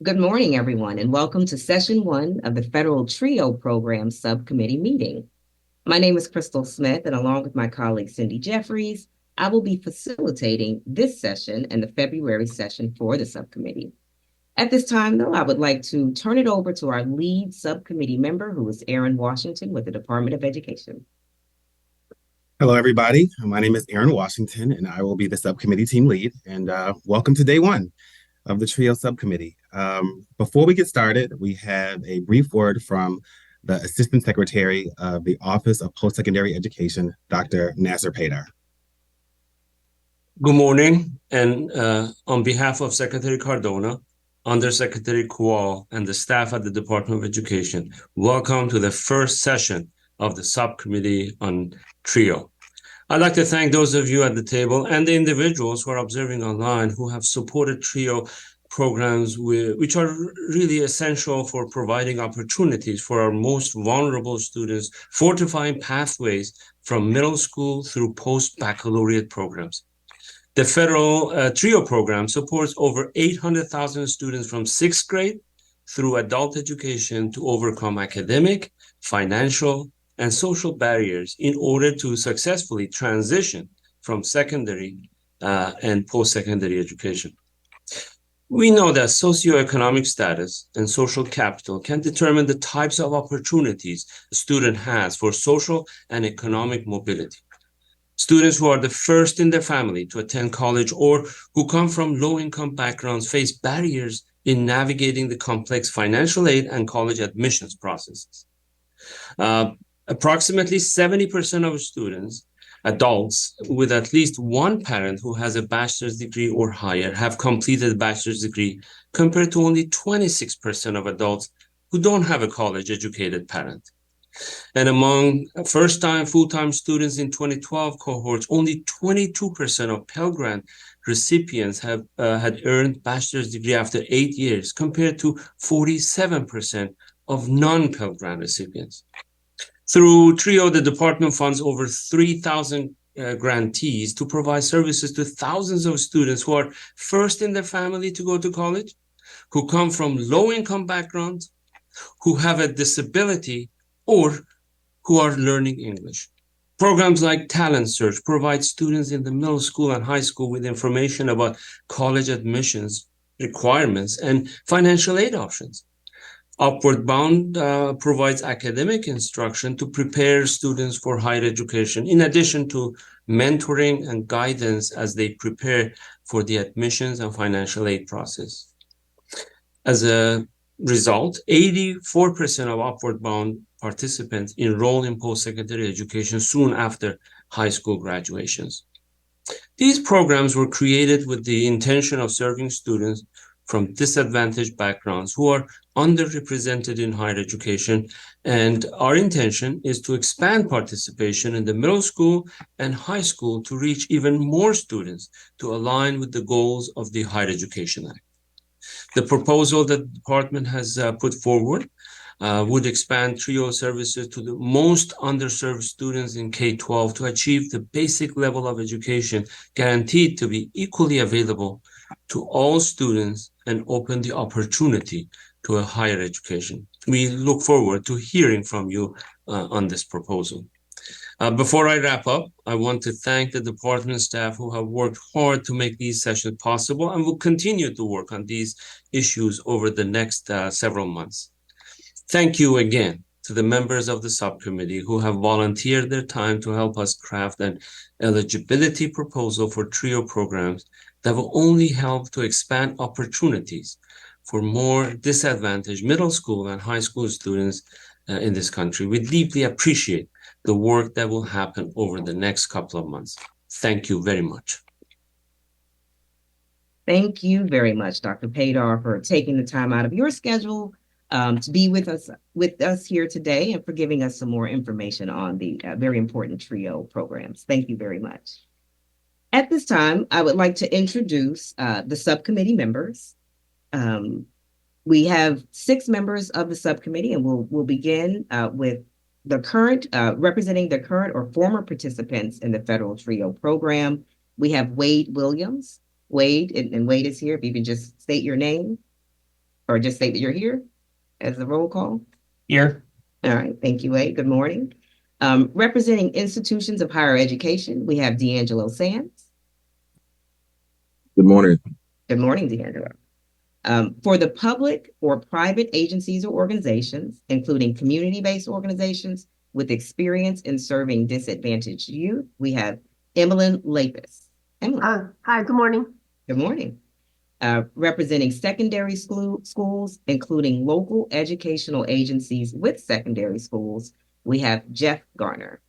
Good morning, everyone, and welcome to session one of the Federal TRIO Program Subcommittee meeting. My name is Crystal Smith, and along with my colleague Cindy Jeffries, I will be facilitating this session and the February session for the subcommittee. At this time, though, I would like to turn it over to our lead subcommittee member, who is Aaron Washington with the Department of Education. Hello, everybody. My name is Aaron Washington, and I will be the subcommittee team lead. And welcome to day one of the TRIO subcommittee. Before we get started, we have a brief word from the Assistant Secretary of the Office of Post-Secondary Education, Dr. Nasser Paydar. Good morning, and on behalf of Secretary Cardona, Undersecretary Kual, and the staff at the Department of Education, welcome to the first session of the Subcommittee on TRIO. I'd like to thank those of you at the table and the individuals who are observing online who have supported TRIO programs which are really essential for providing opportunities for our most vulnerable students, fortifying pathways from middle school through post-baccalaureate programs. The federal TRIO program supports over 800,000 students from sixth grade through adult education to overcome academic, financial, and social barriers in order to successfully transition from secondary and post-secondary education. We know that socioeconomic status and social capital can determine the types of opportunities a student has for social and economic mobility. Students who are the first in their family to attend college or who come from low-income backgrounds face barriers in navigating the complex financial aid and college admissions processes. Approximately 70% of students, adults with at least one parent who has a bachelor's degree or higher, have completed a bachelor's degree, compared to only 26% of adults who don't have a college-educated parent. And among first-time, full-time students in 2012 cohorts, only 22% of Pell Grant recipients had earned bachelor's degree after 8 years, compared to 47% of non-Pell Grant recipients. Through TRIO, the department funds over 3,000 grantees to provide services to thousands of students who are first in their family to go to college, who come from low-income backgrounds, who have a disability, or who are learning English. Programs like Talent Search provide students in the middle school and high school with information about college admissions requirements and financial aid options. Upward Bound provides academic instruction to prepare students for higher education, in addition to mentoring and guidance as they prepare for the admissions and financial aid process. As a result, 84% of Upward Bound participants enroll in post-secondary education soon after high school graduations. These programs were created with the intention of serving students from disadvantaged backgrounds who are underrepresented in higher education, and our intention is to expand participation in the middle school and high school to reach even more students to align with the goals of the Higher Education Act. The proposal that the department has put forward would expand TRIO services to the most underserved students in K-12 to achieve the basic level of education guaranteed to be equally available to all students and open the opportunity to a higher education. We look forward to hearing from you on this proposal. Before I wrap up, I want to thank the department staff who have worked hard to make these sessions possible and will continue to work on these issues over the next several months. Thank you again to the members of the subcommittee who have volunteered their time to help us craft an eligibility proposal for TRIO programs that will only help to expand opportunities for more disadvantaged middle school and high school students in this country. We deeply appreciate the work that will happen over the next couple of months. Thank you very much. Thank you very much, Dr. Paydar, for taking the time out of your schedule to be with us here today and for giving us some more information on the very important TRIO programs. Thank you very much. At this time, I would like to introduce the subcommittee members. We have 6 members of the subcommittee, and we'll begin with the current, representing the current or former participants in the federal TRIO program. We have Wade Williams. Wade, and Wade is here. If you can just state your name. or just state that you're here as the roll call? Here. All right, thank you, Wade. Good morning. Representing institutions of higher education, we have D'Angelo Sands. Good morning. Good morning, D'Angelo. For the public or private agencies or organizations, including community-based organizations with experience in serving disadvantaged youth, we have Emmeline Lapis. Hi, good morning. Good morning. Representing secondary schools, including local educational agencies with secondary schools, we have Jeff Garner.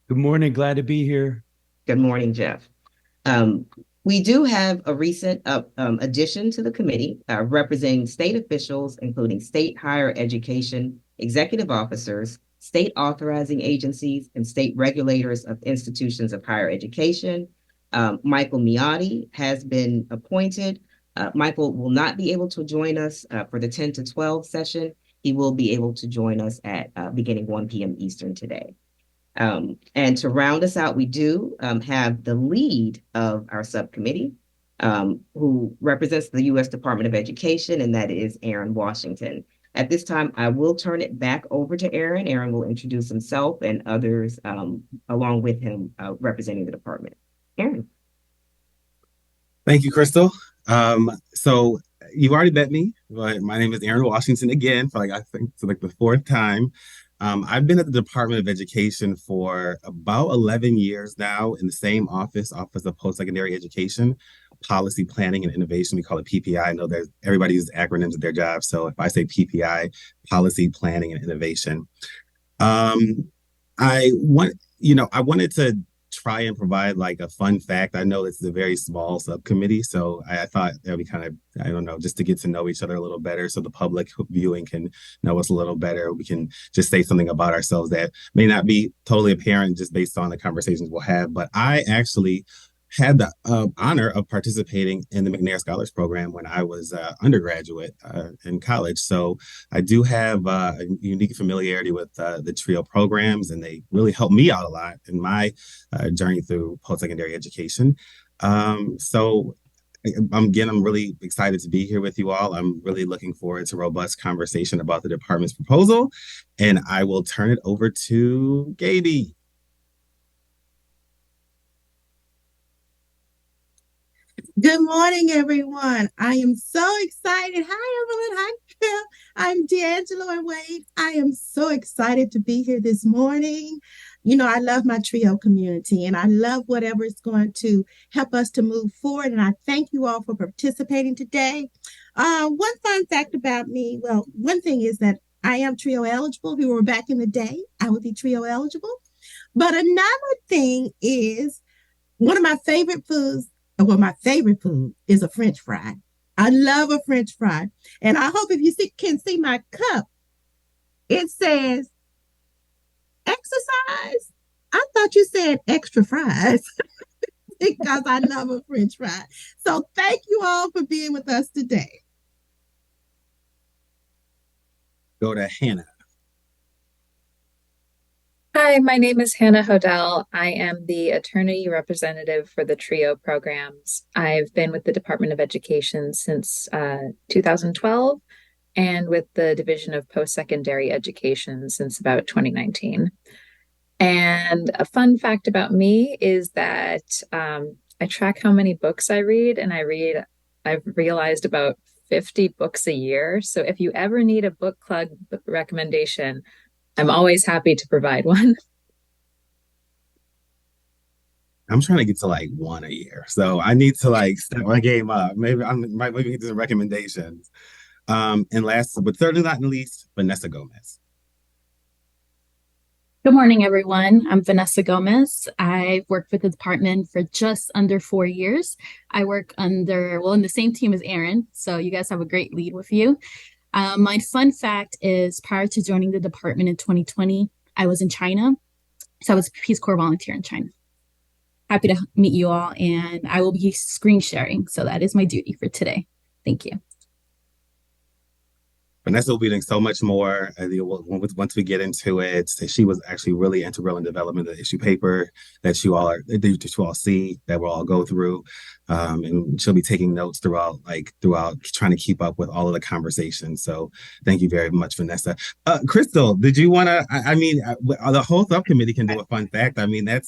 Good morning. Glad to be here. Good morning, Jeff. We do have a recent addition to the committee representing state officials, including state higher education executive officers, state authorizing agencies, and state regulators of institutions of higher education. Michael Miotti has been appointed. Michael will not be able to join us for the 10 to 12 session. He will be able to join us at beginning 1 p.m. Eastern today. And to round us out, we do have the lead of our subcommittee, who represents the U.S. Department of Education, and that is Aaron Washington. At this time, I will turn it back over to Aaron. Aaron will introduce himself and others along with him representing the department. Aaron. Thank you, Crystal. So you've already met me, but my name is Aaron Washington again for I think it's the fourth time. I've been at the Department of Education for about 11 years now in the same Office of Post-Secondary Education, Policy Planning and Innovation. We call it PPI. I know that everybody uses acronyms at their job. So if I say PPI, Policy Planning and Innovation. I wanted to try and provide a fun fact. I know this is a very small subcommittee, so I thought that would be I don't know, just to get to know each other a little better so the public viewing can know us a little better. We can just say something about ourselves that may not be totally apparent just based on the conversations we'll have. But I actually had the honor of participating in the McNair Scholars Program when I was undergraduate in college. So I do have a unique familiarity with the TRIO programs, and they really helped me out a lot in my journey through post-secondary education. So I'm really excited to be here with you all. I'm really looking forward to robust conversation about the department's proposal, and I will turn it over to Gaby. Good morning, everyone. I am so excited. Hi, Evelyn. Hi, Phil. I'm D'Angelo and Wade. I am so excited to be here this morning. You know, I love my TRIO community, and I love whatever is going to help us to move forward. And I thank you all for participating today. One fun fact about me, well, one thing is that I am TRIO eligible. If we were back in the day, I would be TRIO eligible. But another thing is one of my favorite foods. Well, my favorite food is a French fry. I love a French fry. And I hope if you can see my cup, it says exercise. I thought you said extra fries because I love a French fry. So thank you all for being with us today. Go to Hannah. Hi, my name is Hannah Hodell. I am the attorney representative for the TRIO programs. I've been with the Department of Education since 2012 and with the Division of Post-Secondary Education since about 2019. And a fun fact about me is that I track how many books I read, and I've realized about 50 books a year. So if you ever need a book club recommendation, I'm always happy to provide one. I'm trying to get to one a year. So I need to step my game up. Maybe maybe get some recommendations. And last, but certainly not least, Vanessa Gomez. Good morning, everyone. I'm Vanessa Gomez. I've worked with the department for just under 4 years. I work in the same team as Aaron. So you guys have a great lead with you. My fun fact is prior to joining the department in 2020, I was in China. So I was a Peace Corps volunteer in China. Happy to meet you all, and I will be screen sharing. So that is my duty for today. Thank you. Vanessa will be doing so much more. Once we get into it, she was actually really integral in development of the issue paper that you all see that we'll all go through, and she'll be taking notes throughout trying to keep up with all of the conversations. So thank you very much, Vanessa. Crystal, did you want to? I mean, the whole subcommittee can do a fun fact. I mean, I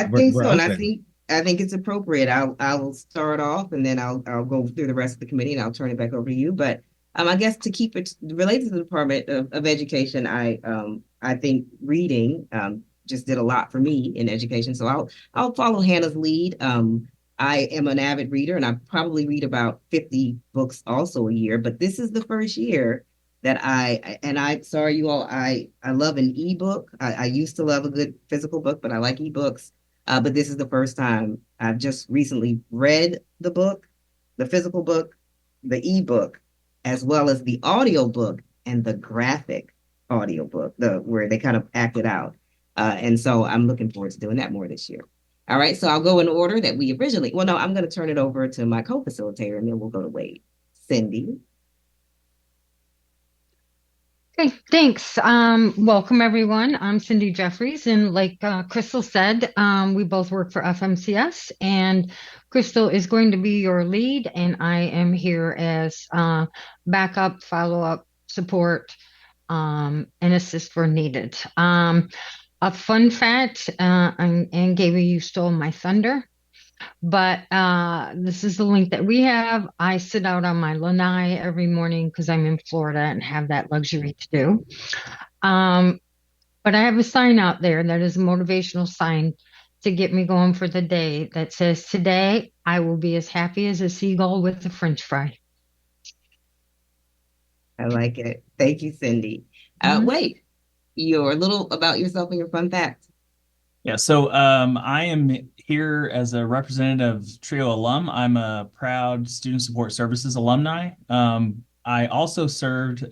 think we're so, and open. I think it's appropriate. I will start off, and then I'll go through the rest of the committee, and I'll turn it back over to you. But I guess to keep it related to the Department of Education, I think reading just did a lot for me in education. So I'll follow Hannah's lead. I am an avid reader, and I probably read about 50 books also a year. But this is the first year that I sorry you all, I love an ebook. I used to love a good physical book, but I like ebooks. But this is the first time I've just recently read the book, the physical book, the ebook, as well as the audio book and the graphic audio book, where they kind of act it out. And so I'm looking forward to doing that more this year. All right, so I'll go in order that we originally. Well, no, I'm going to turn it over to my co-facilitator, and then we'll go to Wade. Cindy. Okay, thanks. Welcome everyone. I'm Cindy Jeffries, and like Crystal said, we both work for FMCS, and Crystal is going to be your lead, and I am here as backup, follow-up, support, and assist where needed. A fun fact, and Gaby, you stole my thunder. But this is the link that we have. I sit out on my lanai every morning because I'm in Florida and have that luxury to do. But I have a sign out there that is a motivational sign to get me going for the day that says, "Today I will be as happy as a seagull with a French fry." I like it. Thank you, Cindy. Mhm. Wade, your little about yourself and your fun fact. Yeah, so I am here as a representative Trio alum. I'm a proud Student Support Services alumni. I also served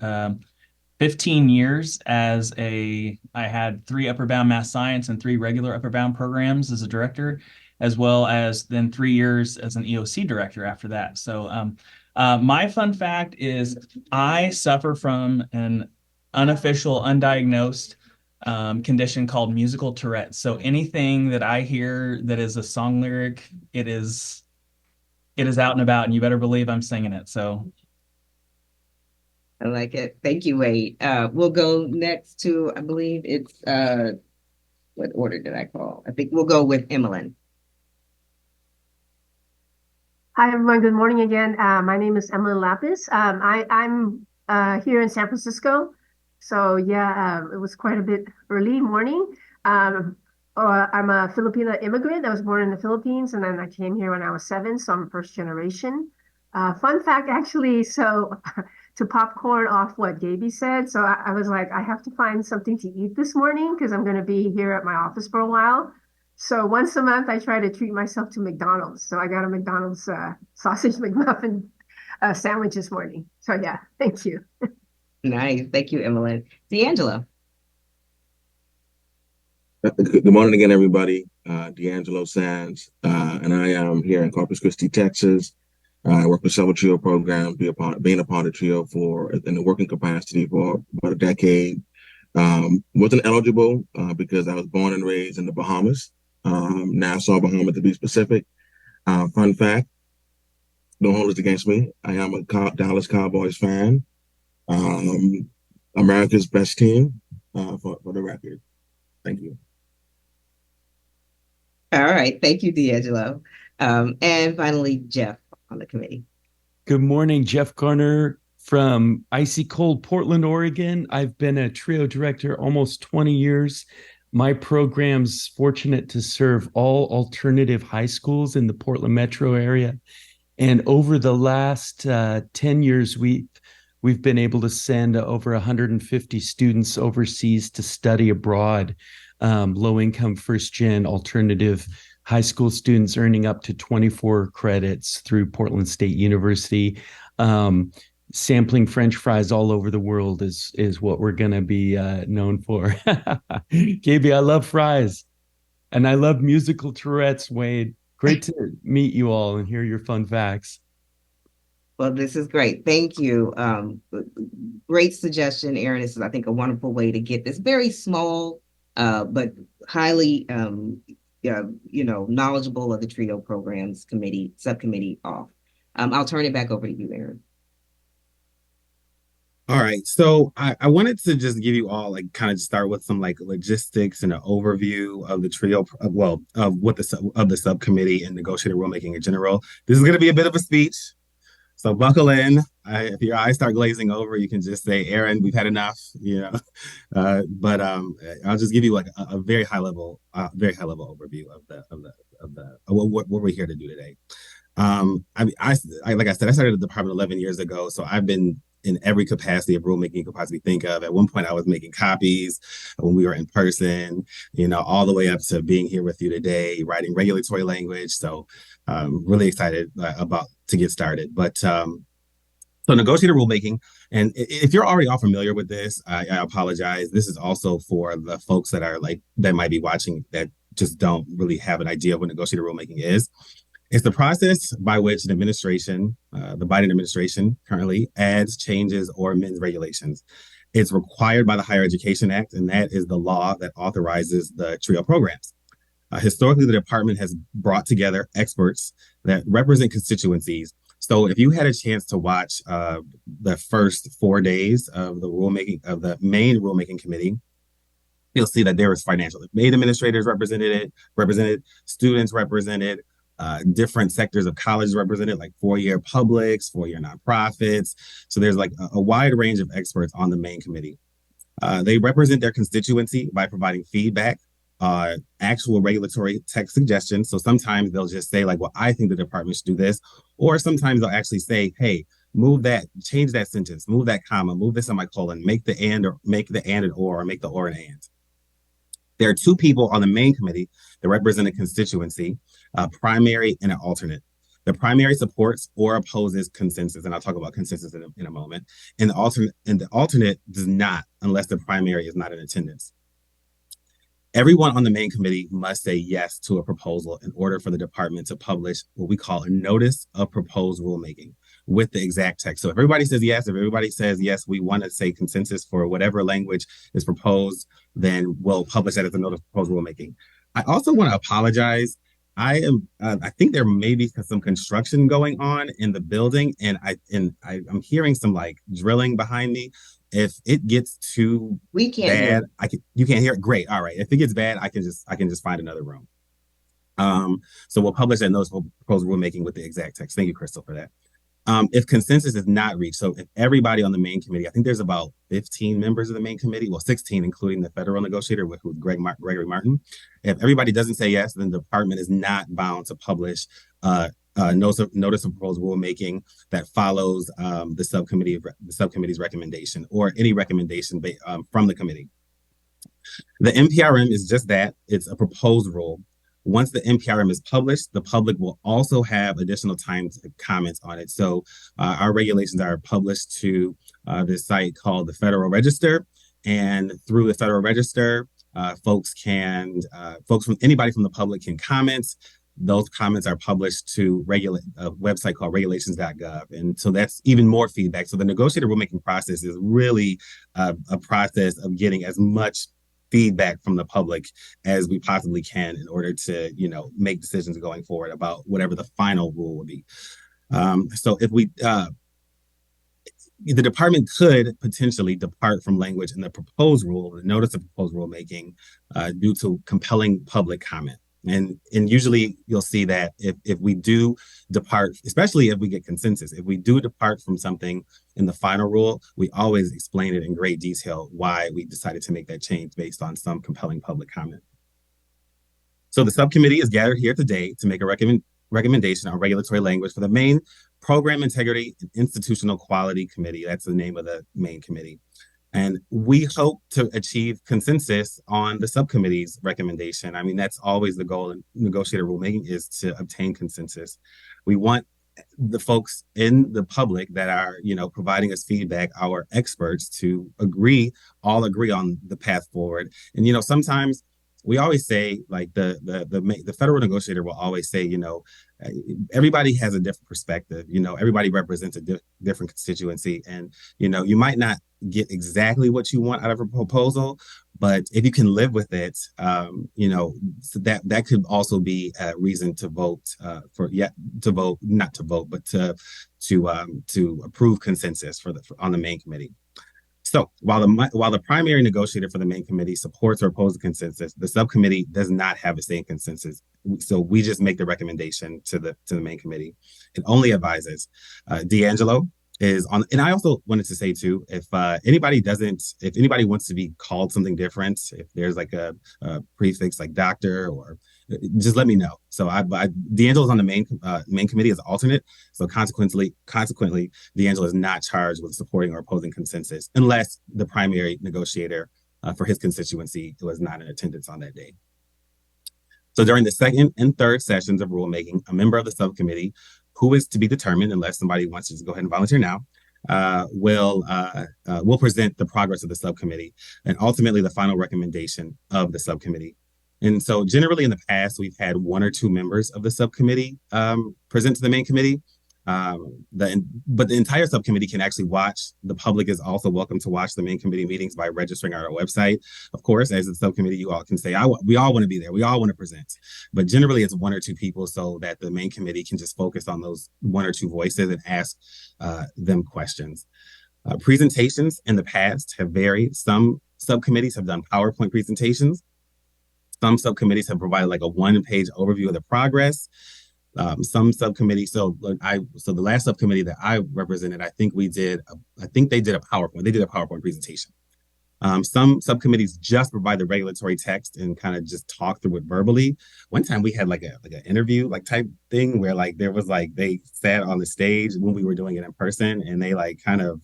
15 years I had 3 upper bound math science and 3 regular upper bound programs as a director, as well as then 3 years as an EOC director after that. So my fun fact is I suffer from an unofficial, undiagnosed condition called musical Tourette's. So anything that I hear that is a song lyric, it is out and about, and you better believe I'm singing it. So I like it. Thank you, Wade. We'll go next to, I believe it's what order did I call? I think we'll go with Emmeline. Hi, everyone. Good morning again. My name is Emily Lapis. I'm here in San Francisco. So yeah, it was quite a bit early morning. I'm a Filipino immigrant. I was born in the Philippines, and then I came here when I was 7, so I'm first generation. Fun fact, actually, so to popcorn off what Gaby said, so I was like, I have to find something to eat this morning because I'm going to be here at my office for a while. So once a month, I try to treat myself to McDonald's. So I got a McDonald's sausage McMuffin sandwich this morning. So yeah, thank you. Nice. Thank you, Emmeline. D'Angelo. Good morning again, everybody. D'Angelo Sands, and I am here in Corpus Christi, Texas. I work with several TRIO programs, being a part of TRIO in the working capacity for about a decade. Wasn't eligible because I was born and raised in the Bahamas, Nassau, Bahamas to be specific. Fun fact, don't hold this against me. I am a Dallas Cowboys fan. America's best team, for the record. Thank you. All right. Thank you, D'Angelo. And finally, Jeff on the committee. Good morning, Jeff Garner from icy cold Portland, Oregon. I've been a TRIO director almost 20 years. My program's fortunate to serve all alternative high schools in the Portland metro area. And over the last 10 years, we've been able to send over 150 students overseas to study abroad, low-income first-gen alternative high school students earning up to 24 credits through Portland State University. Sampling French fries all over the world is what we're going to be known for. Gaby, I love fries. And I love musical Tourette's, Wade. Great to meet you all and hear your fun facts. Well, this is great. Thank you. great suggestion, Erin. This is, I think, a wonderful way to get this very small, but highly, knowledgeable of the TRIO programs subcommittee off. I'll turn it back over to you, Erin. All right. So I wanted to just give you all like kind of start with some like logistics and an overview of the trio, of what of the subcommittee and negotiated rulemaking in general. This is going to be a bit of a speech. So buckle in. If your eyes start glazing over, you can just say, Erin, we've had enough, but I'll just give you like a very high level overview of what we're here to do today. Like I said, I started at the department 11 years ago, so I've been in every capacity of rulemaking you could possibly think of. At one point, I was making copies when we were in person, all the way up to being here with you today, writing regulatory language. So really excited about to get started. But so negotiated rulemaking, and if you're already all familiar with this, I apologize. This is also for the folks that might be watching that just don't really have an idea of what negotiated rulemaking is. It's the process by which the Biden administration currently adds, changes, or amends regulations. It's required by the Higher Education Act, and that is the law that authorizes the TRIO programs. Historically, the department has brought together experts that represent constituencies. So if you had a chance to watch the first 4 days of the main rulemaking committee, you'll see that there was financial aid administrators represented, students represented, different sectors of colleges represented, like four-year publics, four-year nonprofits. So there's like a wide range of experts on the main committee. They represent their constituency by providing feedback, actual regulatory text suggestions. So sometimes they'll just say like, well, I think the department should do this. Or sometimes they'll actually say, hey, move that, change that sentence, move that comma, move the semicolon, make the and an or make the or an and. There are two people on the main committee that represent a constituency, a primary and an alternate. The primary supports or opposes consensus, and I'll talk about consensus in a moment. And the alternate does not, unless the primary is not in attendance. Everyone on the main committee must say yes to a proposal in order for the department to publish what we call a notice of proposed rulemaking with the exact text. So if everybody says yes, we want to say consensus for whatever language is proposed, then we'll publish that as a notice of proposed rulemaking. I also want to apologize. I think there may be some construction going on in the building, and I'm hearing some like drilling behind me. If it gets too bad, you can't hear it. Great. All right. If it gets bad, I can just find another room. So we'll publish that notice of proposed rulemaking with the exact text. Thank you, Crystal, for that. If consensus is not reached, so if everybody on the main committee, I think there's about 15 members of the main committee, well, 16, including the federal negotiator, who's Gregory Martin. If everybody doesn't say yes, then the department is not bound to publish notice of proposed rulemaking that follows the subcommittee's recommendation or any recommendation from the committee. The NPRM is just that. It's a proposed rule. Once the NPRM is published, the public will also have additional time to comment on it. So our regulations are published to this site called the Federal Register. And through the Federal Register, anybody from the public can comment. Those comments are published to a website called regulations.gov. And so that's even more feedback. So the negotiated rulemaking process is really a process of getting as much feedback from the public as we possibly can in order to, make decisions going forward about whatever the final rule will be. So if the department could potentially depart from language in the proposed rule, the notice of proposed rulemaking, due to compelling public comment. And usually you'll see that if we do depart, especially if we get consensus, if we do depart from something in the final rule, we always explain it in great detail why we decided to make that change based on some compelling public comment. So the subcommittee is gathered here today to make a recommendation on regulatory language for the main Program Integrity and Institutional Quality Committee. That's the name of the main committee. And we hope to achieve consensus on the subcommittee's recommendation. I mean, that's always the goal in negotiated rulemaking, is to obtain consensus. We want the folks in the public that are, providing us feedback, our experts, to all agree on the path forward. And, sometimes we always say, like the federal negotiator will always say, everybody has a different perspective. Everybody represents a different constituency, and you might not get exactly what you want out of a proposal, but if you can live with it, so that could also be a reason to vote not to vote, but to approve consensus on the main committee. So while the primary negotiator for the main committee supports or opposes consensus, the subcommittee does not have the same consensus. So we just make the recommendation to the main committee. It only advises. D'Angelo is on, and I also wanted to say too, if anybody wants to be called something different, if there's like a prefix like doctor, or just let me know. So D'Angelo's on the main committee as an alternate. So consequently, D'Angelo is not charged with supporting or opposing consensus unless the primary negotiator for his constituency was not in attendance on that day. So during the second and third sessions of rulemaking, a member of the subcommittee, who is to be determined, unless somebody wants to just go ahead and volunteer now, will present the progress of the subcommittee and ultimately the final recommendation of the subcommittee. And so generally in the past, we've had one or two members of the subcommittee present to the main committee. But the entire subcommittee can actually watch. The public is also welcome to watch the main committee meetings by registering on our website. Of course, as a subcommittee, you all can say, we all want to be there. We all want to present. But generally, it's one or two people so that the main committee can just focus on those one or two voices and ask them questions. Presentations in the past have varied. Some subcommittees have done PowerPoint presentations. Some subcommittees have provided like a one-page overview of the progress. Some subcommittees, so the last subcommittee that I represented, I think they did a PowerPoint. They did a PowerPoint presentation. Some subcommittees just provide the regulatory text and kind of just talk through it verbally. One time we had like an interview like type thing where like there was like they sat on the stage when we were doing it in person, and they like kind of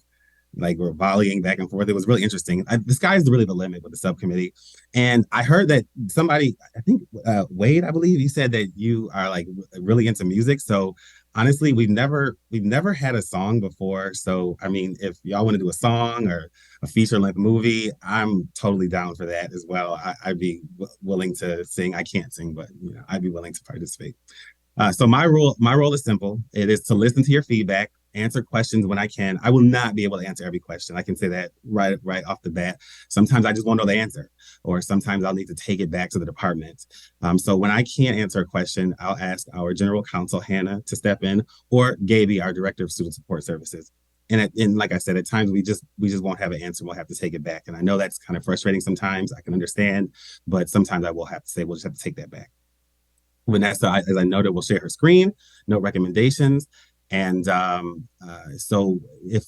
like were volleying back and forth. It was really interesting. The sky's really the limit with the subcommittee. And I heard that somebody, I think Wade, I believe, you said that you are like really into music. So honestly, we've never had a song before. So I mean, if y'all want to do a song or a feature-length movie, I'm totally down for that as well. I'd be willing to sing. I can't sing, but I'd be willing to participate. So my role is simple. It is to listen to your feedback, answer questions when I can. I will not be able to answer every question. I can say that right off the bat. Sometimes I just won't know the answer, or sometimes I'll need to take it back to the department. So when I can't answer a question, I'll ask our general counsel, Hannah, to step in, or Gaby, our director of student support services. And like I said, at times we just won't have an answer. We'll have to take it back. And I know that's kind of frustrating sometimes. I can understand, but sometimes I will have to say, we'll just have to take that back. Vanessa, as I noted, will share her screen, note recommendations. And so if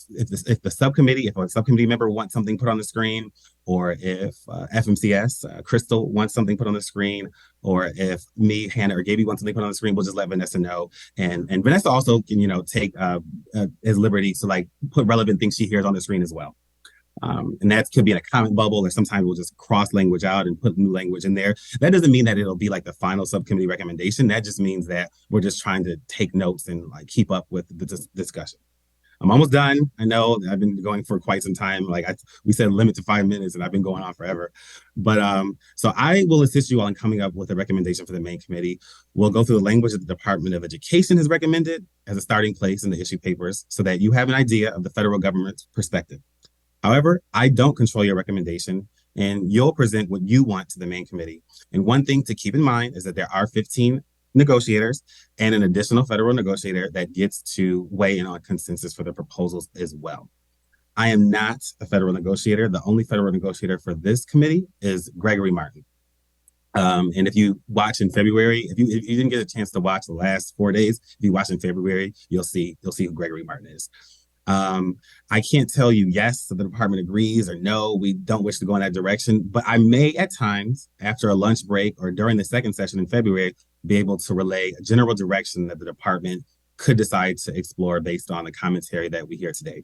a subcommittee member wants something put on the screen, or if FMCS, Crystal wants something put on the screen, or if me, Hannah, or Gaby wants something put on the screen, we'll just let Vanessa know. And Vanessa also can, take his liberty to like put relevant things she hears on the screen as well. And that could be in a comment bubble, or sometimes we'll just cross language out and put new language in there. That doesn't mean that it'll be like the final subcommittee recommendation. That just means that we're just trying to take notes and like keep up with the discussion. I'm almost done. I know I've been going for quite some time. Like we said, limit to 5 minutes, and I've been going on forever. But so I will assist you all in coming up with a recommendation for the main committee. We'll go through the language that the Department of Education has recommended as a starting place in the issue papers, so that you have an idea of the federal government's perspective. However, I don't control your recommendation, and you'll present what you want to the main committee. And one thing to keep in mind is that there are 15 negotiators and an additional federal negotiator that gets to weigh in on consensus for the proposals as well. I am not a federal negotiator. The only federal negotiator for this committee is Gregory Martin. And if you watch in February, if you didn't get a chance to watch the last 4 days, if you watch in February, you'll see who Gregory Martin is. I can't tell you yes, the department agrees, or no, we don't wish to go in that direction, but I may at times after a lunch break or during the second session in February be able to relay a general direction that the department could decide to explore based on the commentary that we hear today.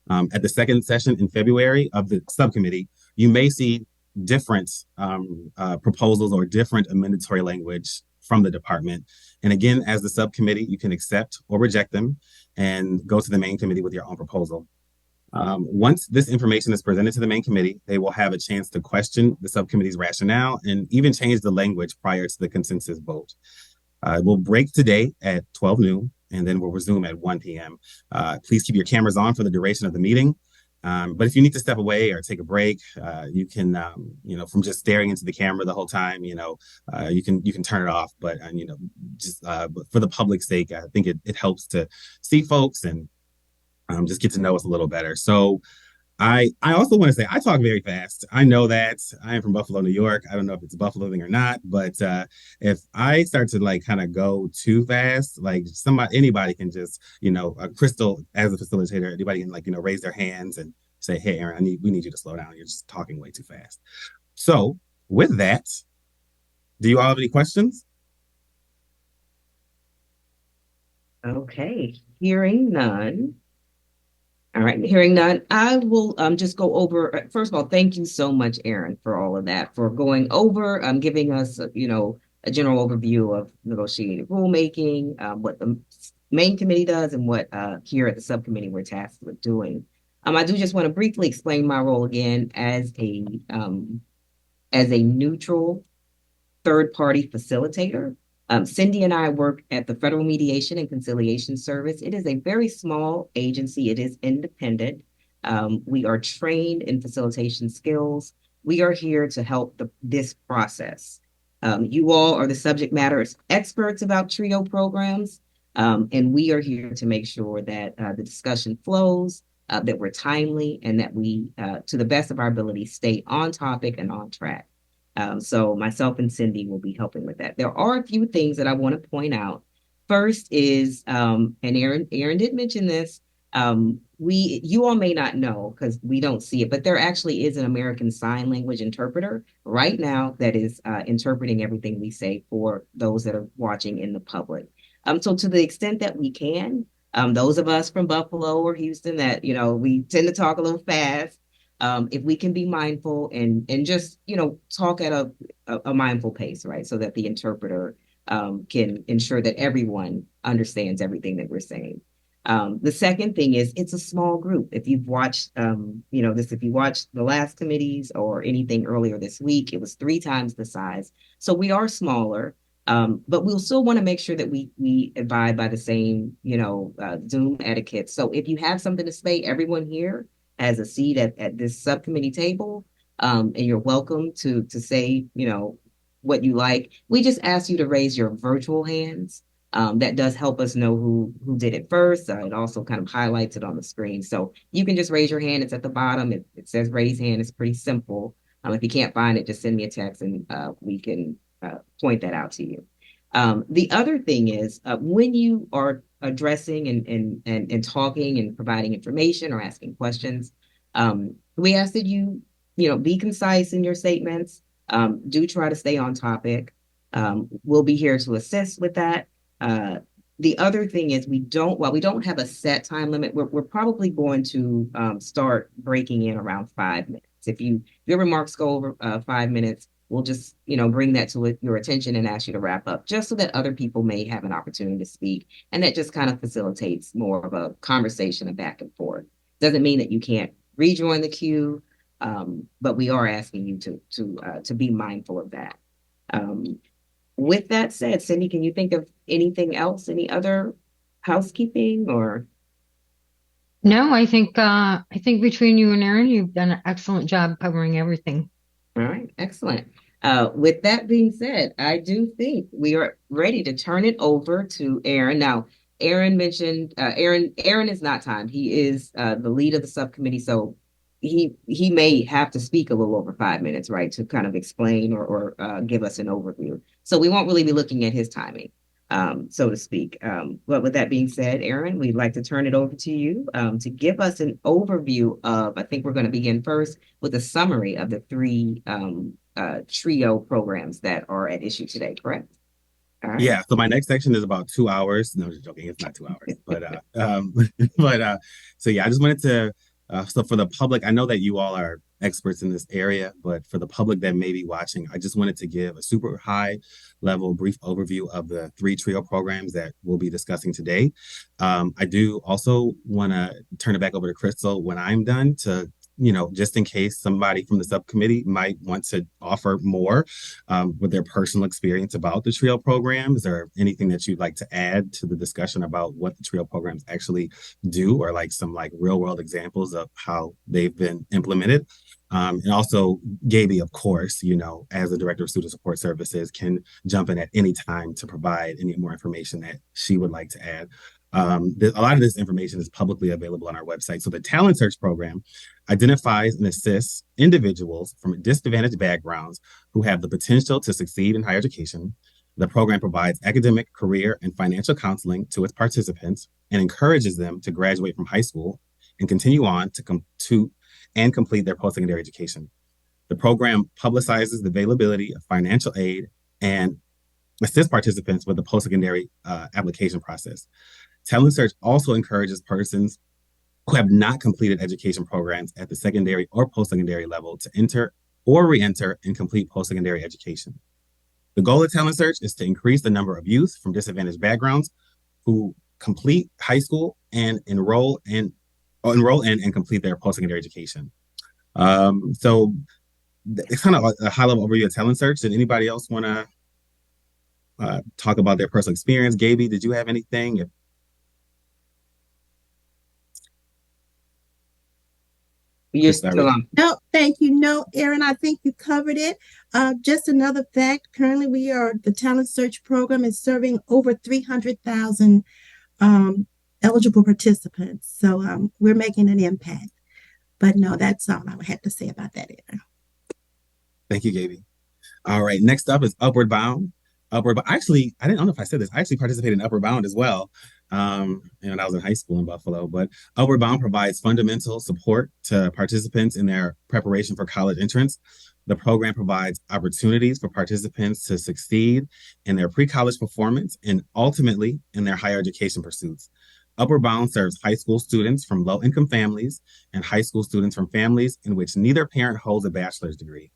At the second session in February of the subcommittee, you may see different proposals or different amendatory language from the department. And again, as the subcommittee, you can accept or reject them and go to the main committee with your own proposal. Once this information is presented to the main committee, they will have a chance to question the subcommittee's rationale and even change the language prior to the consensus vote. We'll break today at 12 noon, and then we'll resume at 1 p.m. Please keep your cameras on for the duration of the meeting. But if you need to step away or take a break, you can, from just staring into the camera the whole time, you can turn it off. But just but for the public's sake, I think it helps to see folks and just get to know us a little better. So I also want to say I talk very fast. I know that I am from Buffalo, New York. I don't know if it's a Buffalo thing or not, but if I start to like kind of go too fast, like anybody can just, Crystal as a facilitator, anybody can raise their hands and say, "Hey, Aaron, we need you to slow down. You're just talking way too fast." So with that, do you all have any questions? Okay, hearing none. All right, hearing none, I will just go over. First of all, thank you so much, Aaron, for all of that, for going over, giving us, a general overview of negotiated rulemaking, what the main committee does, and what here at the subcommittee we're tasked with doing. I do just want to briefly explain my role again as a neutral third-party facilitator. Cindy and I work at the Federal Mediation and Conciliation Service. It is a very small agency. It is independent. We are trained in facilitation skills. We are here to help this process. You all are the subject matter experts about TRIO programs, and we are here to make sure that the discussion flows, that we're timely, and that we, to the best of our ability, stay on topic and on track. So myself and Cindy will be helping with that. There are a few things that I want to point out. First is, and Aaron did mention this, you all may not know because we don't see it, but there actually is an American Sign Language interpreter right now that is interpreting everything we say for those that are watching in the public. So to the extent that we can, those of us from Buffalo or Houston that, we tend to talk a little fast, if we can be mindful and just talk at a mindful pace, right, so that the interpreter can ensure that everyone understands everything that we're saying. The second thing is it's a small group. If you've watched if you watched the last committees or anything earlier this week, it was 3 times the size. So we are smaller. But we'll still want to make sure that we abide by the same Zoom etiquette. So if you have something to say, everyone here has a seat at this subcommittee table, and you're welcome to say, what you like. We just ask you to raise your virtual hands. That does help us know who did it first. It also kind of highlights it on the screen. So you can just raise your hand. It's at the bottom. It says raise hand. It's pretty simple. If you can't find it, just send me a text and we can point that out to you. The other thing is when you are addressing and talking and providing information or asking questions, we ask that you be concise in your statements. Do try to stay on topic. We'll be here to assist with that. The other thing is while we don't have a set time limit, we're probably going to start breaking in around 5 minutes. If your remarks go over 5 minutes, we'll just, bring that to your attention and ask you to wrap up just so that other people may have an opportunity to speak. And that just kind of facilitates more of a conversation, a back and forth. Doesn't mean that you can't rejoin the queue, but we are asking you to be mindful of that. With that said, Cindy, can you think of anything else, any other housekeeping or? No, I think between you and Aaron, you've done an excellent job covering everything. All right, excellent. With that being said, I do think we are ready to turn it over to Aaron. Now, Aaron mentioned Aaron is not timed. He is the lead of the subcommittee, so he may have to speak a little over 5 minutes, right, to kind of explain or give us an overview. So we won't really be looking at his timing, so to speak. But with that being said, Aaron, we'd like to turn it over to you to give us an overview of, I think we're going to begin first with a summary of the 3 TRIO programs that are at issue today, correct? All right. Yeah, so my next section is about 2 hours. No, just joking, it's not 2 hours. So yeah, I just wanted to, so for the public, I know that you all are experts in this area, but for the public that may be watching, I just wanted to give a super high level brief overview of the 3 TRIO programs that we'll be discussing today. I do also want to turn it back over to Crystal when I'm done to, just in case somebody from the subcommittee might want to offer more with their personal experience about the TRIO programs, or anything that you'd like to add to the discussion about what the TRIO programs actually do, or like some like real world examples of how they've been implemented. And also, Gaby, of course, as the Director of Student Support Services, can jump in at any time to provide any more information that she would like to add. A lot of this information is publicly available on our website. So the Talent Search program identifies and assists individuals from disadvantaged backgrounds who have the potential to succeed in higher education. The program provides academic, career, and financial counseling to its participants and encourages them to graduate from high school and continue on to complete their post-secondary education. The program publicizes the availability of financial aid and assists participants with the post-secondary application process. Talent Search also encourages persons who have not completed education programs at the secondary or post-secondary level to enter or re-enter and complete post-secondary education. The goal of Talent Search is to increase the number of youth from disadvantaged backgrounds who complete high school and enroll in and complete their post-secondary education. So it's kind of a high-level overview of Talent Search. Did anybody else want to talk about their personal experience? Gaby, did you have anything? You're still on. No, thank you. No, Aaron, I think you covered it. Just another fact, currently the Talent Search program is serving over 300,000 eligible participants. So we're making an impact. But no, that's all I would have to say about that, Aaron. Thank you, Gaby. All right, next up is Upward Bound. Actually, I don't know if I said this. I actually participated in Upward Bound as well. And I was in high school in Buffalo. But Upward Bound provides fundamental support to participants in their preparation for college entrance. The program provides opportunities for participants to succeed in their pre-college performance and ultimately in their higher education pursuits. Upward Bound serves high school students from low-income families and high school students from families in which neither parent holds a bachelor's degree.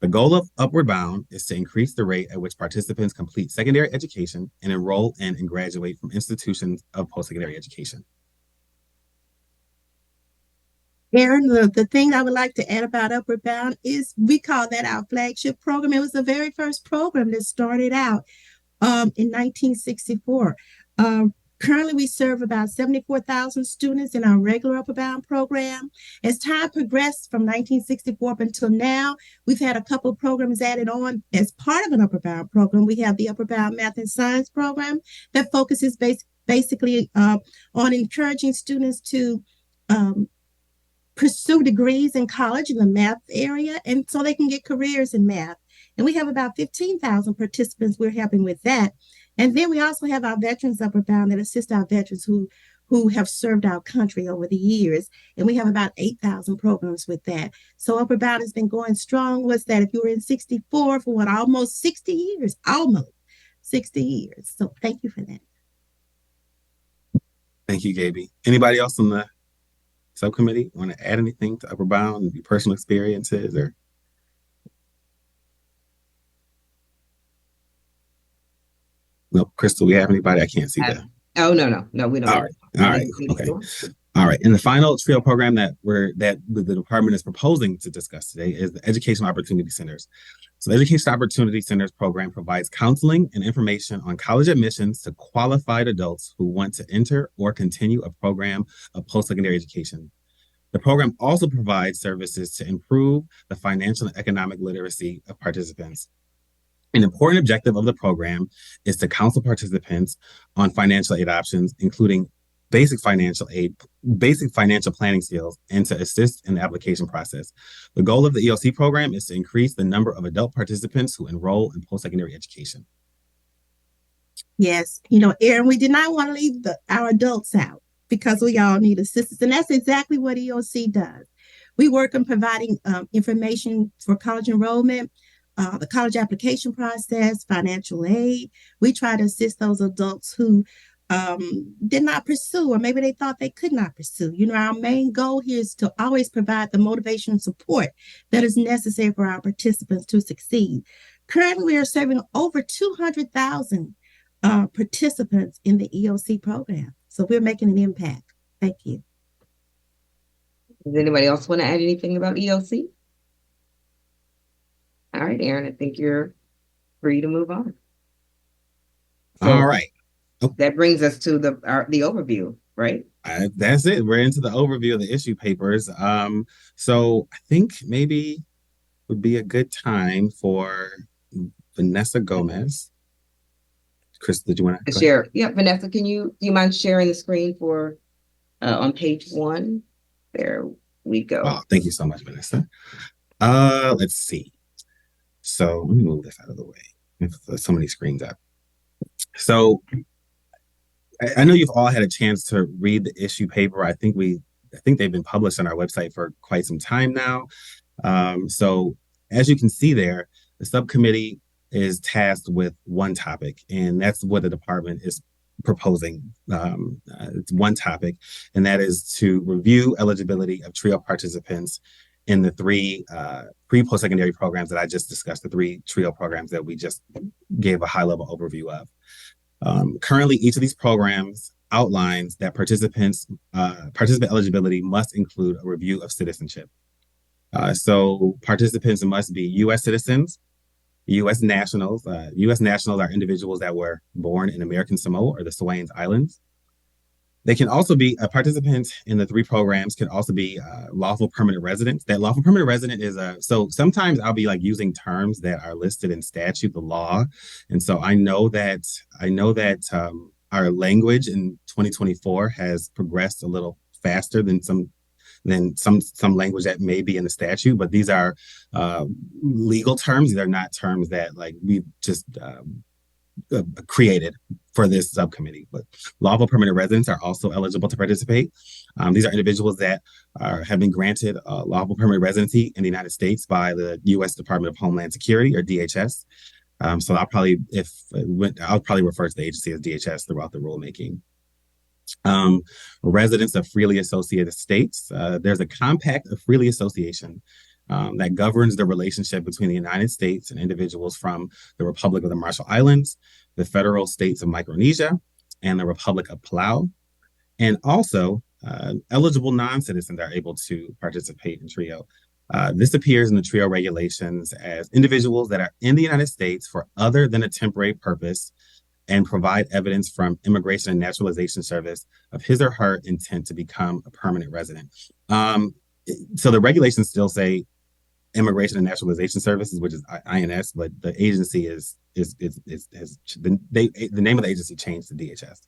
The goal of Upward Bound is to increase the rate at which participants complete secondary education and enroll in and graduate from institutions of post-secondary education. Aaron, the thing I would like to add about Upward Bound is we call that our flagship program. It was the very first program that started out in 1964. Currently, we serve about 74,000 students in our regular Upward Bound program. As time progressed from 1964 up until now, we've had a couple of programs added on as part of an Upward Bound program. We have the Upward Bound Math and Science program that focuses basically on encouraging students to pursue degrees in college in the math area, and so they can get careers in math. And we have about 15,000 participants we're helping with that. And then we also have our Veterans Upward Bound that assist our veterans who have served our country over the years. And we have about 8,000 programs with that. So Upward Bound has been going strong. What's that? If you were in 64 for what, almost 60 years? Almost 60 years. So thank you for that. Thank you, Gaby. Anybody else on the subcommittee want to add anything to Upward Bound and your personal experiences or? No, Crystal, we have anybody? I can't see that. Oh, no, we don't. All right. Okay. All right. And the final TRIO program that the department is proposing to discuss today is the Educational Opportunity Centers. So the Educational Opportunity Centers program provides counseling and information on college admissions to qualified adults who want to enter or continue a program of post-secondary education. The program also provides services to improve the financial and economic literacy of participants. An important objective of the program is to counsel participants on financial aid options, including basic financial planning skills, and to assist in the application process. The goal of the EOC program is to increase the number of adult participants who enroll in post-secondary education. Yes, Aaron, we did not want to leave our adults out because we all need assistance, and that's exactly what EOC does. We work on providing information for college enrollment, the college application process, financial aid. We try to assist those adults who did not pursue, or maybe they thought they could not pursue. Our main goal here is to always provide the motivation and support that is necessary for our participants to succeed. Currently, we are serving over 200,000 participants in the EOC program. So we're making an impact. Thank you. Does anybody else want to add anything about EOC? All right, Aaron, I think you're free to move on. So All right. that brings us to the overview, right? That's it. We're into the overview of the issue papers. So I think maybe would be a good time for Vanessa Gomez. Chris, did you want to share? Yeah, Vanessa, do you mind sharing the screen for on page 1? There we go. Oh, thank you so much, Vanessa. Let's see. So let me move this out of the way. There's so many screens up. So I know you've all had a chance to read the issue paper. I think they've been published on our website for quite some time now. So as you can see there, the subcommittee is tasked with one topic, and that's what the department is proposing. It's one topic, and that is to review eligibility of TRIO participants in the 3 pre-post-secondary programs that I just discussed, the 3 TRIO programs that we just gave a high-level overview of. Currently, each of these programs outlines that participant eligibility must include a review of citizenship. So participants must be U.S. citizens, U.S. nationals. U.S. nationals are individuals that were born in American Samoa or the Swains Islands. They can also be a participant in the 3 programs can also be lawful permanent residents. That lawful permanent resident is so sometimes I'll be like using terms that are listed in statute, the law. And so I know that our language in 2024 has progressed a little faster than some language that may be in the statute, but these are legal terms. They're not terms that like we've just created for this subcommittee. But lawful permanent residents are also eligible to participate. These are individuals that have been granted lawful permanent residency in the United States by the U.S. Department of Homeland Security, or DHS. So I'll probably refer to the agency as DHS throughout the rulemaking. Residents of freely associated states. There's a compact of freely association that governs the relationship between the United States and individuals from the Republic of the Marshall Islands, the federal states of Micronesia, and the Republic of Palau. And also, eligible non-citizens are able to participate in TRIO. This appears in the TRIO regulations as individuals that are in the United States for other than a temporary purpose and provide evidence from Immigration and Naturalization Service of his or her intent to become a permanent resident. So the regulations still say Immigration and Naturalization Services, which is INS, but the agency the name of the agency changed to DHS.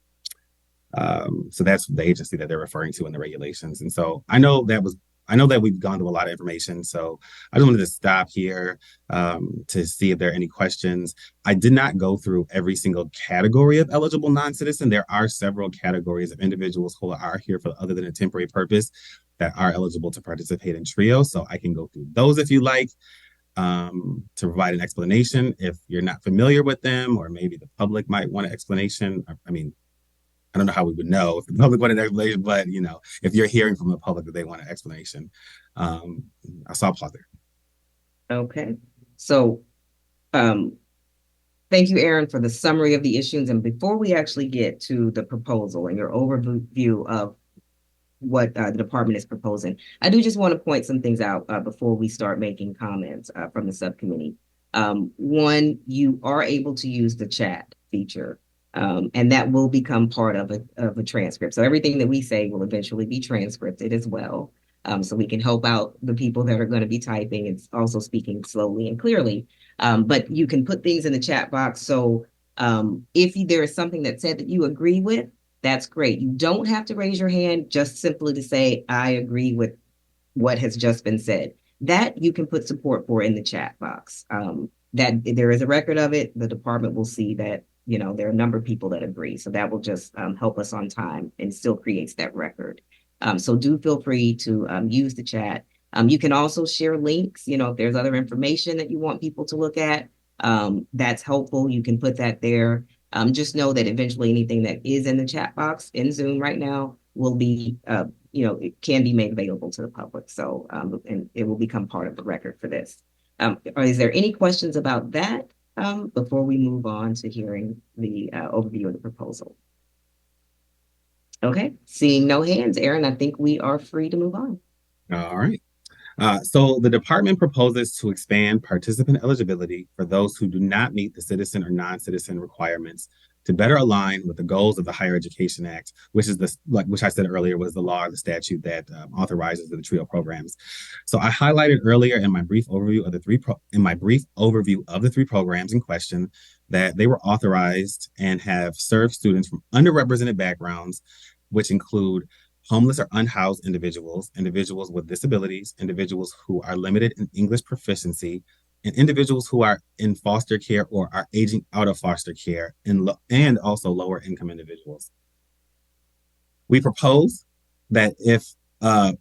So that's the agency that they're referring to in the regulations. And so I know that we've gone through a lot of information, so I just wanted to stop here to see if there are any questions. I did not go through every single category of eligible non-citizen. There are several categories of individuals who are here for other than a temporary purpose that are eligible to participate in TRIO. So I can go through those if you like to provide an explanation if you're not familiar with them, or maybe the public might want an explanation. I mean, I don't know how we would know if the public wanted an explanation, but if you're hearing from the public that they want an explanation, I saw a pause there. Okay. So thank you, Aaron, for the summary of the issues. And before we actually get to the proposal and your overview of what the department is proposing, I do just want to point some things out before we start making comments from the subcommittee. One, you are able to use the chat feature, and that will become part of a transcript. So everything that we say will eventually be transcripted as well. So we can help out the people that are going to be typing and also speaking slowly and clearly. But you can put things in the chat box. So if there is something that's said that you agree with, that's great. You don't have to raise your hand, just simply to say, I agree with what has just been said. That you can put support for in the chat box. That there is a record of it. The department will see that, there are a number of people that agree. So that will just help us on time and still creates that record. So do feel free to use the chat. You can also share links, if there's other information that you want people to look at, that's helpful. You can put that there. Just know that eventually anything that is in the chat box in Zoom right now will be, it can be made available to the public. So, and it will become part of the record for this. Is there any questions about that before we move on to hearing the overview of the proposal? Okay, seeing no hands, Aaron, I think we are free to move on. All right. So the department proposes to expand participant eligibility for those who do not meet the citizen or non-citizen requirements to better align with the goals of the Higher Education Act, which is which I said earlier was the law or the statute that authorizes the TRIO programs. So I highlighted earlier in my brief overview of the three programs in question that they were authorized and have served students from underrepresented backgrounds, which include homeless or unhoused individuals, individuals with disabilities, individuals who are limited in English proficiency, and individuals who are in foster care or are aging out of foster care, and also lower income individuals. We propose that if a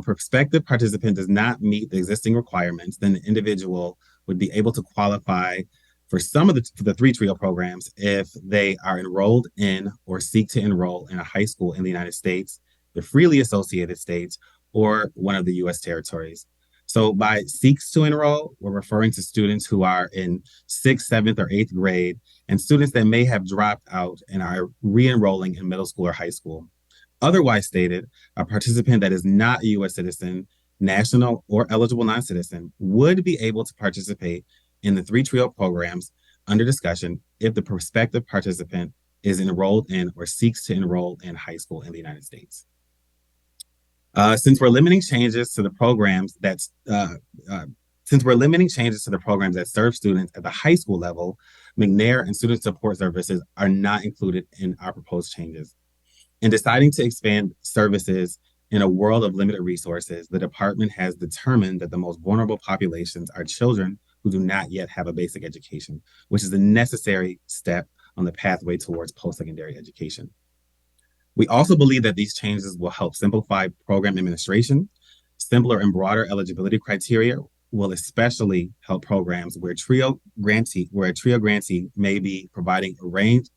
prospective participant does not meet the existing requirements, then the individual would be able to qualify for some of the three TRIO programs if they are enrolled in or seek to enroll in a high school in the United States, the freely associated states, or one of the U.S. territories. So by seeks to enroll, we're referring to students who are in 6th, 7th, or 8th grade, and students that may have dropped out and are re-enrolling in middle school or high school. Otherwise stated, a participant that is not a U.S. citizen, national, or eligible non-citizen would be able to participate in the three TRIO programs under discussion if the prospective participant is enrolled in or seeks to enroll in high school in the United States. Since we're limiting changes to the programs that serve students at the high school level, McNair and student support services are not included in our proposed changes. In deciding to expand services in a world of limited resources, the department has determined that the most vulnerable populations are children who do not yet have a basic education, which is a necessary step on the pathway towards post-secondary education. We also believe that these changes will help simplify program administration. Simpler and broader eligibility criteria will especially help programs where the TRIO grantee may be providing a range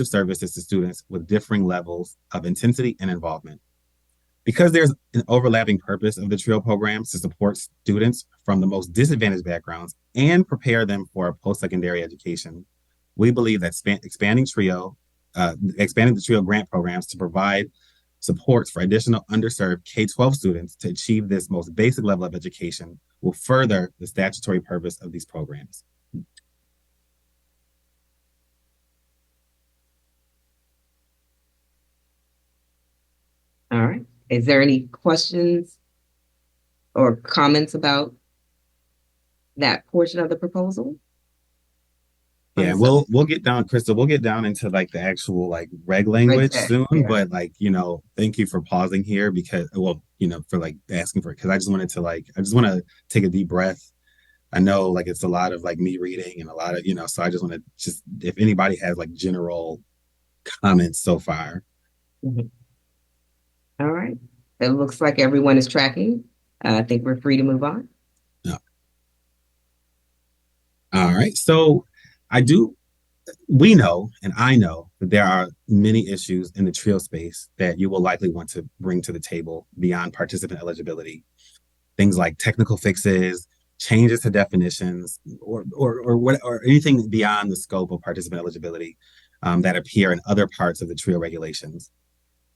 of services to students with differing levels of intensity and involvement. Because there's an overlapping purpose of the TRIO programs to support students from the most disadvantaged backgrounds and prepare them for a post-secondary education, we believe that expanding the TRIO grant programs to provide supports for additional underserved K-12 students to achieve this most basic level of education will further the statutory purpose of these programs. All right. Is there any questions or comments about that portion of the proposal? Yeah, we'll get down, Crystal. We'll get down into like the actual like reg language soon, yeah. But like, thank you for pausing here because, for like asking for it because I just want to take a deep breath. I know like it's a lot of like me reading and a lot of, so I just want to if anybody has like general comments so far. Mm-hmm. All right. It looks like everyone is tracking. I think we're free to move on. Yeah. All right. So we know, and I know that there are many issues in the TRIO space that you will likely want to bring to the table beyond participant eligibility. Things like technical fixes, changes to definitions, or anything beyond the scope of participant eligibility that appear in other parts of the TRIO regulations.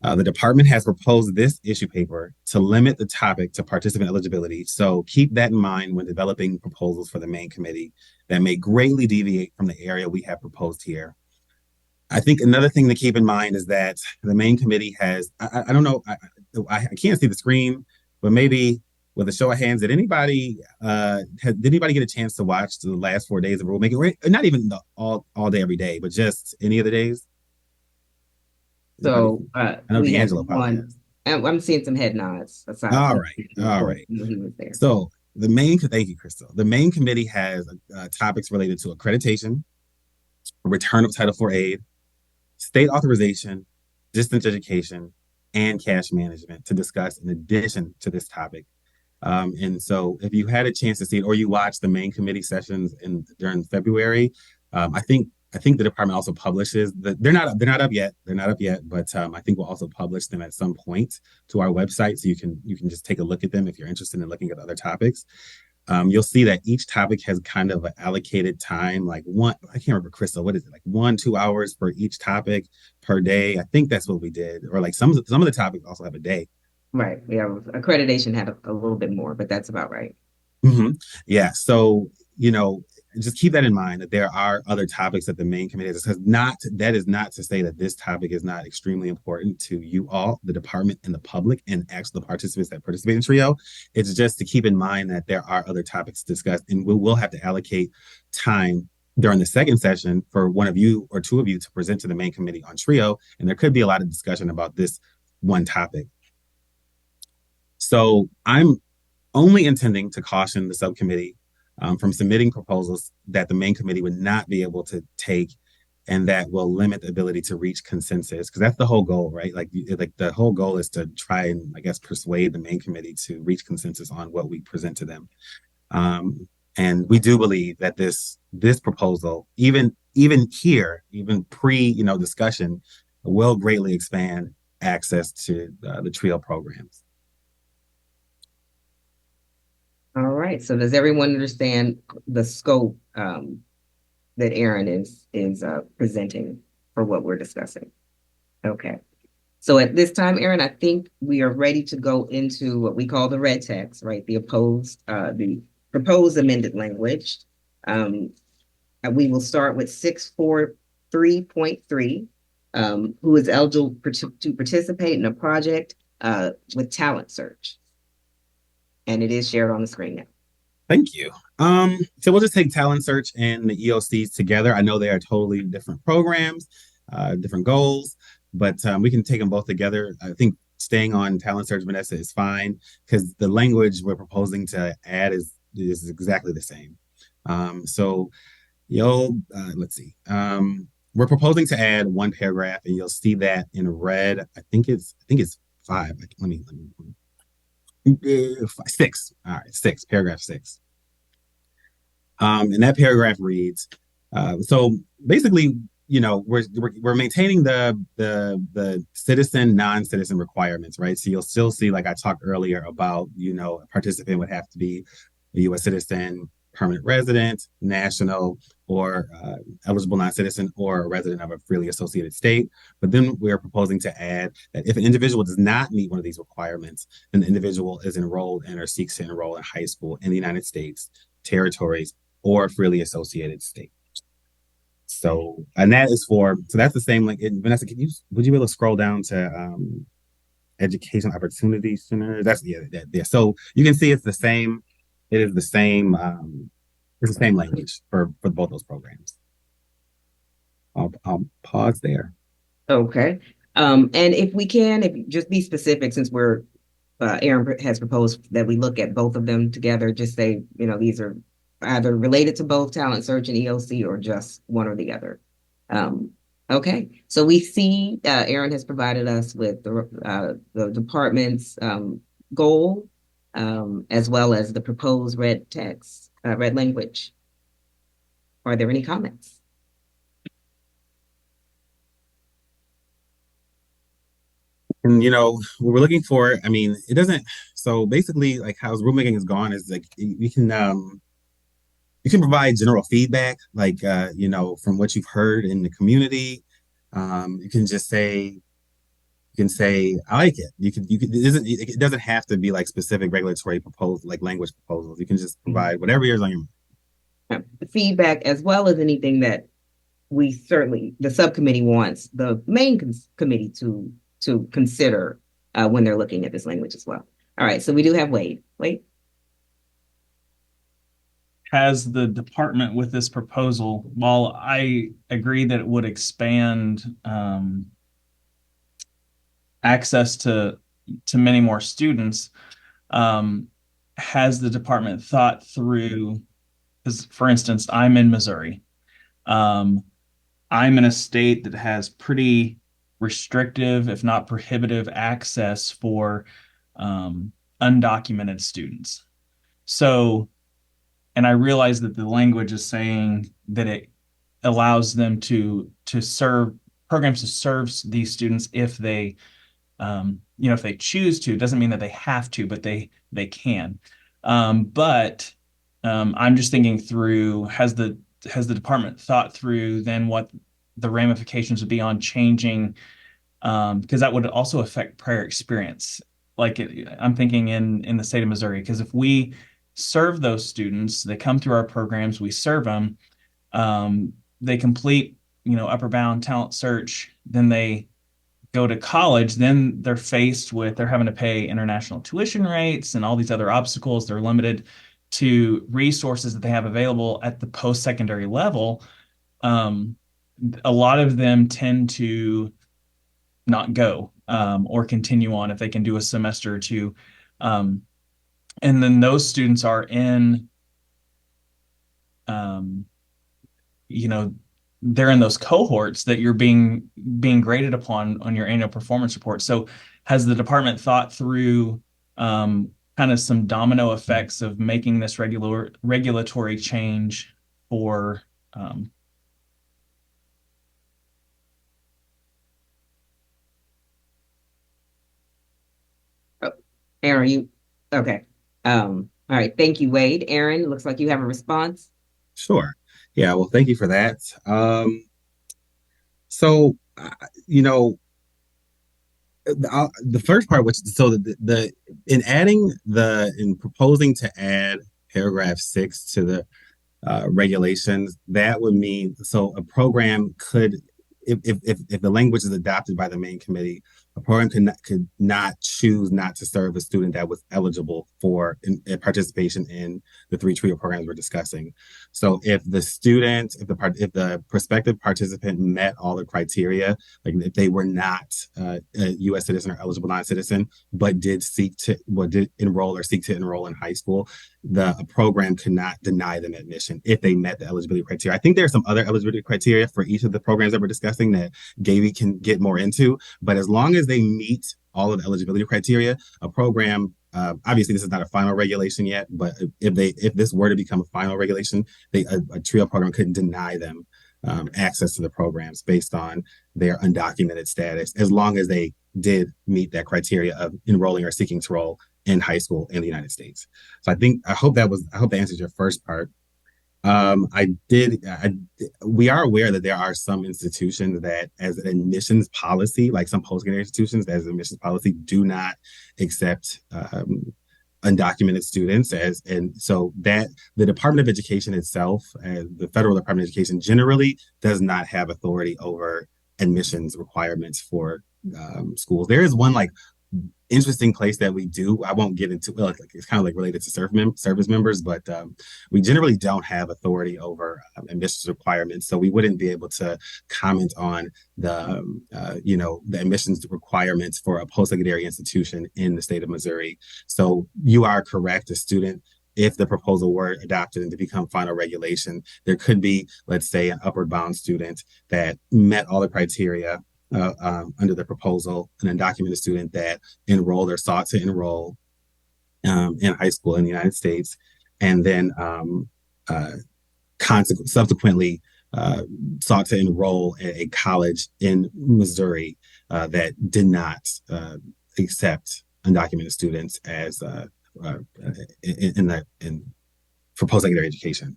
The department has proposed this issue paper to limit the topic to participant eligibility. So keep that in mind when developing proposals for the main committee that may greatly deviate from the area we have proposed here. I think another thing to keep in mind is that the main committee has, I don't know, I can't see the screen, but maybe with a show of hands, did anybody get a chance to watch the last 4 days of rulemaking? Or not even all day, every day, but just any of the days? So I know D'Angelo probably has. I'm seeing some head nods. All right. He was there. So thank you, Crystal. The main committee has topics related to accreditation, return of Title IV aid, state authorization, distance education, and cash management to discuss in addition to this topic. And so if you had a chance to see it or you watched the main committee sessions during February, I think the department also publishes they're not up yet. They're not up yet, but I think we'll also publish them at some point to our website so you can just take a look at them if you're interested in looking at other topics. You'll see that each topic has kind of an allocated time, like I can't remember, Crystal, what is it, like 1-2 hours for each topic per day? I think that's what we did. Or like some of the topics also have a day. Right. Yeah. Accreditation had a little bit more, but that's about right. Mm-hmm. Yeah. So, just keep that in mind that there are other topics that the main committee has. That is not to say that this topic is not extremely important to you all, the department and the public, and actually the participants that participate in TRIO. It's just to keep in mind that there are other topics discussed, and we will have to allocate time during the second session for one of you or two of you to present to the main committee on TRIO, and there could be a lot of discussion about this one topic. So I'm only intending to caution the subcommittee from submitting proposals that the main committee would not be able to take and that will limit the ability to reach consensus, because that's the whole goal, right? Like the whole goal is to try and, I guess, persuade the main committee to reach consensus on what we present to them. And we do believe that this proposal, even here, even pre discussion, will greatly expand access to the TRIO programs. All right. So does everyone understand the scope that Aaron is presenting for what we're discussing? Okay. So at this time, Aaron, I think we are ready to go into what we call the red text, right? The proposed amended language. We will start with 643.3, who is eligible to participate in a project with talent search. And it is shared on the screen now. Thank you. So we'll just take talent search and the EOCs together. I know they are totally different programs, different goals, but we can take them both together. I think staying on talent search, Vanessa, is fine because the language we're proposing to add is exactly the same. So let's see. We're proposing to add one paragraph, and you'll see that in red. I think it's 5. Let me 6. All right, 6, paragraph 6. And that paragraph reads, so basically, we're maintaining the citizen, non-citizen requirements, right? So you'll still see, like I talked earlier about, a participant would have to be a U.S. citizen, permanent resident, national, or eligible non-citizen, or a resident of a freely associated state. But then we're proposing to add that if an individual does not meet one of these requirements, then the individual is enrolled in or seeks to enroll in high school in the United States, territories, or freely associated state. So, and that is so that's the same, like, Vanessa, would you be able to scroll down to Education Opportunity Center? Yeah. So you can see it's the same. It is the same. It's the same language for both those programs. I'll pause there. Okay. And if we can, if just be specific, since Aaron has proposed that we look at both of them together, just say, these are either related to both talent search and EOC or just one or the other. Okay. So we see Aaron has provided us with the department's goal, as well as the proposed red language. Are there any comments? And what we're looking for, I mean, it doesn't. So basically, like how rulemaking is gone is like you can provide general feedback, like from what you've heard in the community. You can just say, I like it. It doesn't have to be like specific regulatory proposals, like language proposals. You can just provide whatever is on your mind. Feedback, as well as anything that the subcommittee wants the main committee to consider when they're looking at this language as well. All right, so we do have Wade. Has the department with this proposal, while I agree that it would expand access to many more students, has the department thought through, because for instance, I'm in Missouri. I'm in a state that has pretty restrictive, if not prohibitive, access for undocumented students. So, and I realize that the language is saying that it allows them to serve programs to serve these students if they if they choose to. It doesn't mean that they have to, but they can. But I'm just thinking through, has the department thought through then what the ramifications would be on changing, because that would also affect prior experience. Like I'm thinking in the state of Missouri, because if we serve those students, they come through our programs, we serve them, they complete, upper bound talent search, then they go to college, then they're having to pay international tuition rates and all these other obstacles. They're limited to resources that they have available at the post-secondary level. A lot of them tend to not go or continue on if they can do a semester or two. And then those students are in, they're in those cohorts that you're being graded upon on your annual performance report. So has the department thought through kind of some domino effects of making this regulatory change for Aaron, okay. All right. Thank you, Wade. Aaron, looks like you have a response. Sure. Yeah, well, thank you for that. So, the first part, which so in proposing to add paragraph 6 to the regulations, that would mean so a program could, if the language is adopted by the main committee, a program could not choose not to serve a student that was eligible for participation in the 3 TRIO programs we're discussing. So if the prospective participant met all the criteria, like if they were not a U.S. citizen or eligible non-citizen, but did enroll or seek to enroll in high school, the program could not deny them admission if they met the eligibility criteria. I think there are some other eligibility criteria for each of the programs that we're discussing that Gaby can get more into, but as long as they meet all of the eligibility criteria, a program, obviously this is not a final regulation yet, but if this were to become a final regulation, a TRIO program couldn't deny them access to the programs based on their undocumented status, as long as they did meet that criteria of enrolling or seeking to enroll in high school in the United States. So I hope that answers your first part. We are aware that there are some institutions that, as an admissions policy, like some post-secondary institutions, as an admissions policy, do not accept undocumented students, and so that the Department of Education itself, the federal Department of Education, generally does not have authority over admissions requirements for schools. There is one interesting place that we do. I won't get into it's kind of related to service members, but we generally don't have authority over admissions requirements, so we wouldn't be able to comment on the the admissions requirements for a post-secondary institution in the state of Missouri. So you are correct. A student, if the proposal were adopted and to become final regulation, there could be, let's say, an upward bound student that met all the criteria under the proposal, an undocumented student that enrolled or sought to enroll in high school in the United States, and then subsequently sought to enroll at a college in Missouri that did not accept undocumented students as for post-secondary education.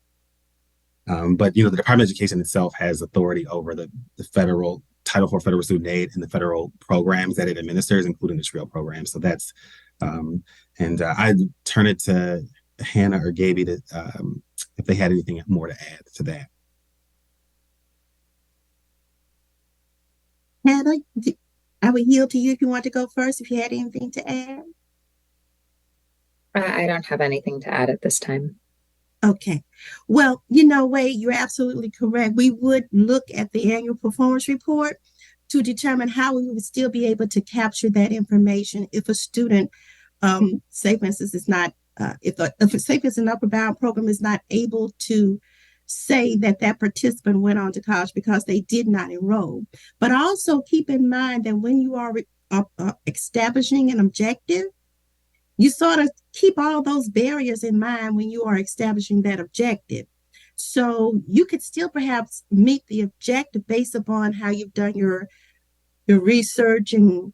But the Department of Education itself has authority over the federal Title IV federal student aid and the federal programs that it administers, including the TRIO program. So that's I'd turn it to Hannah or Gaby to if they had anything more to add to that. Hannah, I would yield to you if you want to go first, if you had anything to add. I don't have anything to add at this time. Okay. Well, Wade, you're absolutely correct. We would look at the annual performance report to determine how we would still be able to capture that information if a student, say for instance, is not, if say for instance, an upper bound program is not able to say that participant went on to college because they did not enroll. But also keep in mind that when you are establishing an objective, you sort of keep all those barriers in mind when you are establishing that objective. So you could still perhaps meet the objective based upon how you've done your research and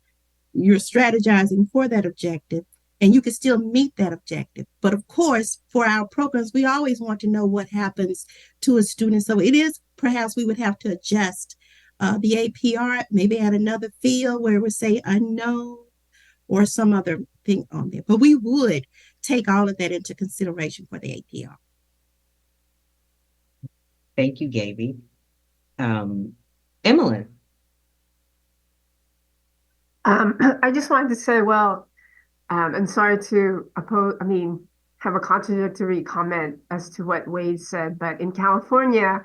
you're strategizing for that objective, and you can still meet that objective. But of course, for our programs, we always want to know what happens to a student. So it is perhaps we would have to adjust the APR, maybe add another field where it would say unknown or some other thing on there. But we would take all of that into consideration for the APR. Thank you, Gaby. Emily. I just wanted to say, well, and sorry to have a contradictory comment as to what Wade said, but in California,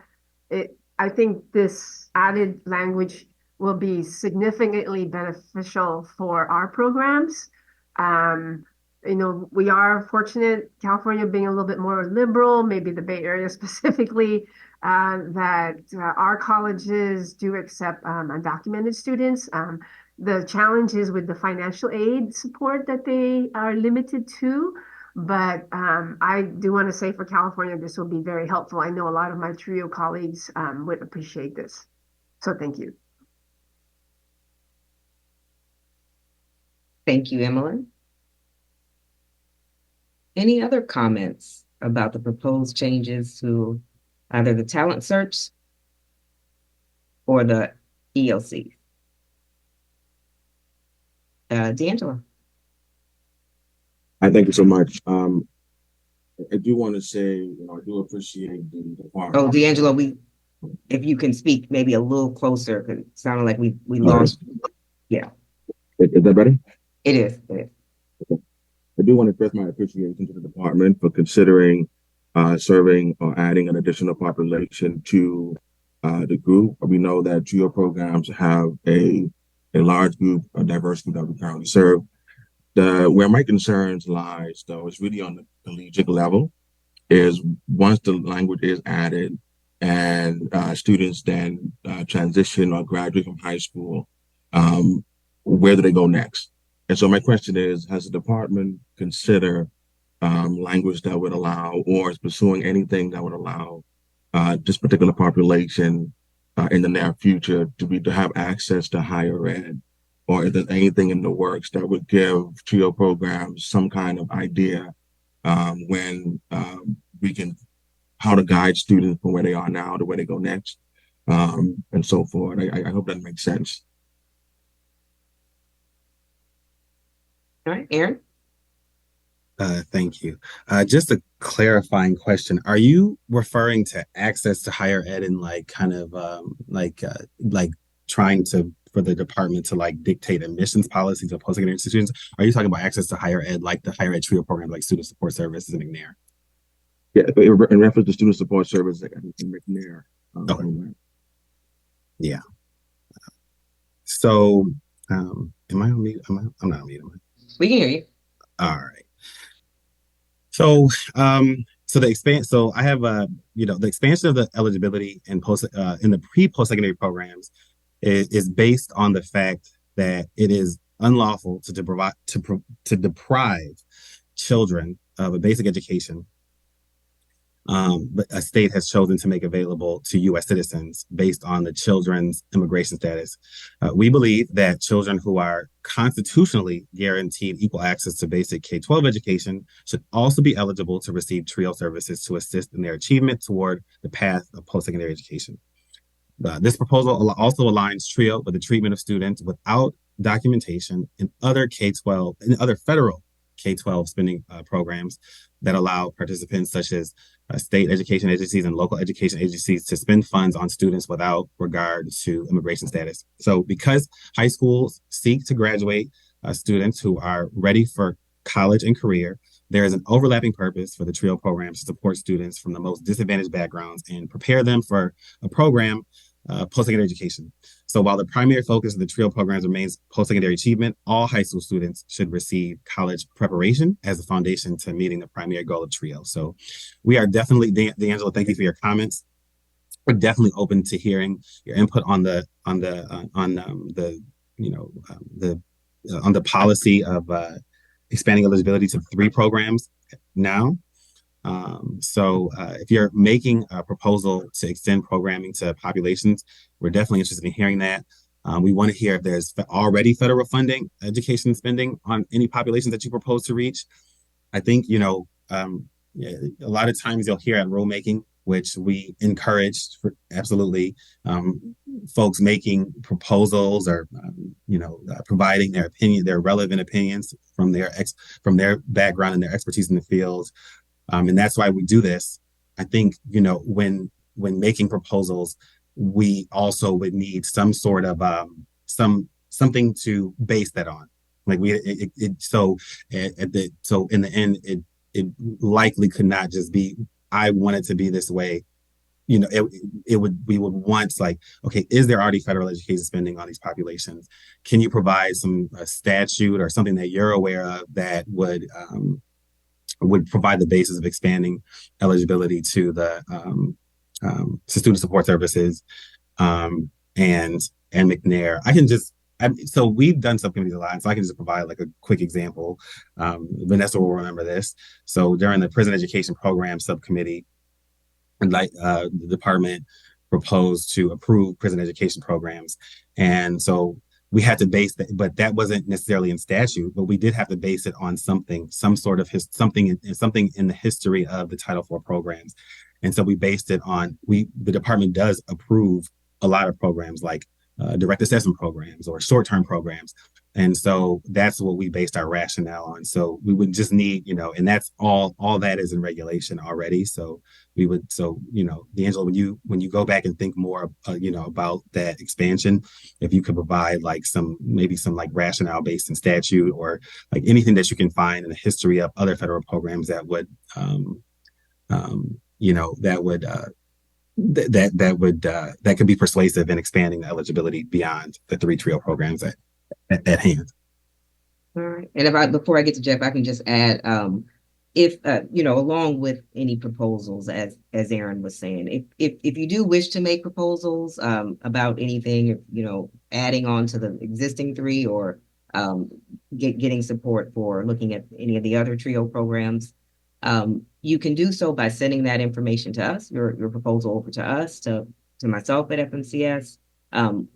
I think this added language will be significantly beneficial for our programs. We are fortunate, California being a little bit more liberal, maybe the Bay Area specifically, that our colleges do accept undocumented students. The challenge is with the financial aid support that they are limited to. But I do want to say for California, this will be very helpful. I know a lot of my TRIO colleagues would appreciate this. So thank you. Thank you, Emily. Any other comments about the proposed changes to either the talent search or the ELC? D'Angelo. I thank you so much. I do want to say, I do appreciate the department. Oh, D'Angelo, if you can speak maybe a little closer, because it sounded like we lost. Yeah. Is that better? It is. Okay. I do want to express my appreciation to the department for considering serving or adding an additional population to the group. We know that TRIO programs have a large group, a diverse group that we currently serve. Where my concerns lies, though, is really on the collegiate level, is once the language is added and students then transition or graduate from high school, where do they go next? And so my question is, has the department considered language that would allow, or is pursuing anything that would allow this particular population in the near future to have access to higher ed? Or is there anything in the works that would give TRIO programs some kind of idea when how to guide students from where they are now to where they go next, and so forth. I hope that makes sense. All right, Aaron. Thank you. Just a clarifying question. Are you referring to access to higher ed and trying to for the department to dictate admissions policies of post-secondary institutions? Are you talking about access to higher ed, like the higher ed TRIO program, like student support services and McNair? Yeah, in reference to student support services in McNair. Okay. Yeah. So, am I on mute? I'm not on mute. We can hear you. All right. So, So I have the expansion of the eligibility in the post-secondary programs is based on the fact that it is unlawful to deprive children of a basic education, but a state has chosen to make available to U.S. citizens based on the children's immigration status. We believe that children who are constitutionally guaranteed equal access to basic K-12 education should also be eligible to receive TRIO services to assist in their achievement toward the path of post-secondary education. This proposal also aligns TRIO with the treatment of students without documentation in other federal K-12 spending programs that allow participants such as state education agencies and local education agencies to spend funds on students without regard to immigration status. So because high schools seek to graduate students who are ready for college and career, there is an overlapping purpose for the TRIO programs to support students from the most disadvantaged backgrounds and prepare them for a program post-secondary education. So while the primary focus of the TRIO programs remains post-secondary achievement, all high school students should receive college preparation as a foundation to meeting the primary goal of TRIO. So we are definitely, D'Angelo, thank you for your comments. We're definitely open to hearing your input on the policy of expanding eligibility to 3 programs now. If you're making a proposal to extend programming to populations, we're definitely interested in hearing that. We want to hear if there's already federal funding, education spending on any populations that you propose to reach. I think, yeah, a lot of times you'll hear at rulemaking, which we encourage for absolutely, folks making proposals or, providing their opinion, their relevant opinions from from their background and their expertise in the field. And that's why we do this. I think, when making proposals, we also would need some sort of something to base that on. Like so in the end, it likely could not just be, I want it to be this way. We would want, like, okay, is there already federal education spending on these populations? Can you provide a statute or something that you're aware of that would provide the basis of expanding eligibility to the to student support services, and McNair. So we've done subcommittees a lot, so I can just provide like a quick example. Vanessa will remember this. So during the prison education program subcommittee, the department proposed to approve prison education programs, and so we had to base that, but that wasn't necessarily in statute, but we did have to base it on something, some sort of something in the history of the Title IV programs. And so we based it on, the department does approve a lot of programs like direct assessment programs or short-term programs. And so that's what we based our rationale on. So we would just need, and that's all that is in regulation already. So D'Angelo, when you go back and think more, about that expansion, if you could provide like maybe some like rationale based in statute or like anything that you can find in the history of other federal programs that would, that could be persuasive in expanding the eligibility beyond the 3 TRIO programs at hand. All right. And before I get to Jeff, I can just add, if along with any proposals, as Aaron was saying, if you do wish to make proposals about anything, adding on to the existing 3 or getting support for looking at any of the other TRIO programs, you can do so by sending that information to us, your proposal over to us, to myself at FMCS.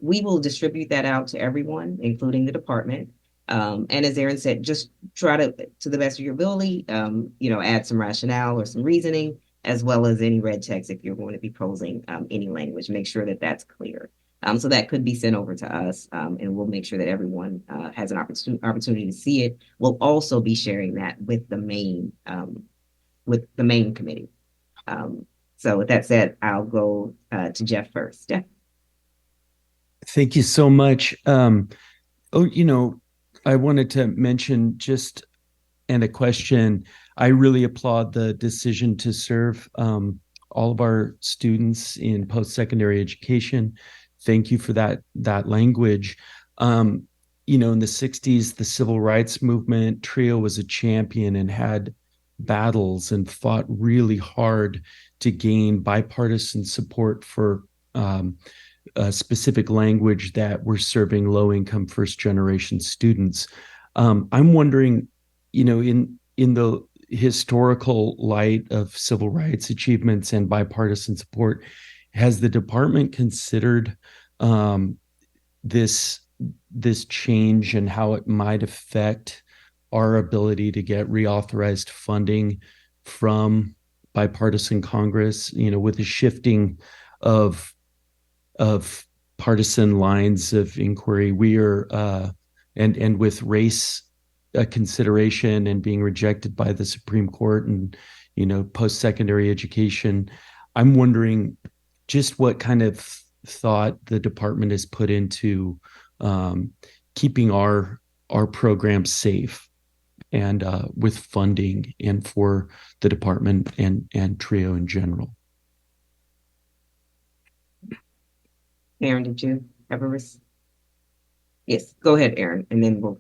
We will distribute that out to everyone, including the department. And as Aaron said, just try to the best of your ability, add some rationale or some reasoning, as well as any red text if you're going to be proposing any language. Make sure that that's clear. So that could be sent over to us, and we'll make sure that everyone has an opportunity to see it. We'll also be sharing that with the main committee. So with that said, I'll go to Jeff first. Jeff. Thank you so much. I wanted to mention and a question. I really applaud the decision to serve all of our students in post-secondary education. Thank you for that language. In the 60s, the civil rights movement, TRIO was a champion and had battles and fought really hard to gain bipartisan support for a specific language that we're serving low-income first-generation students. I'm wondering, in the historical light of civil rights achievements and bipartisan support, has the department considered this change and how it might affect our ability to get reauthorized funding from bipartisan Congress? With the shifting of partisan lines of inquiry, we are and with race consideration and being rejected by the Supreme Court and post-secondary education, I'm wondering just what kind of thought the department has put into keeping our programs safe and with funding and for the department and TRIO in general. Aaron, did you have a Yes, go ahead, Aaron, and then we'll.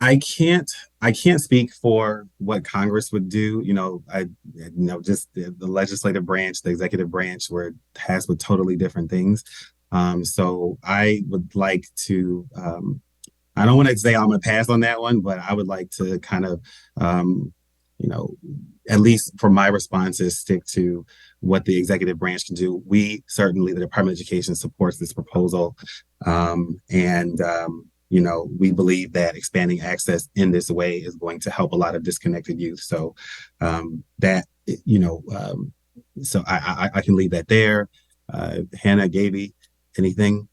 I can't speak for what Congress would do. Just the legislative branch, the executive branch, we're tasked with totally different things. So I would like to I don't want to say I'm going to pass on that one, but I would like to kind of, you know, at least for my responses, stick to what the executive branch can do. We certainly, the Department of Education supports this proposal. You know, we believe that expanding access in this way is going to help a lot of disconnected youth. So you know, so I can leave that there. Hannah, Gaby, anything?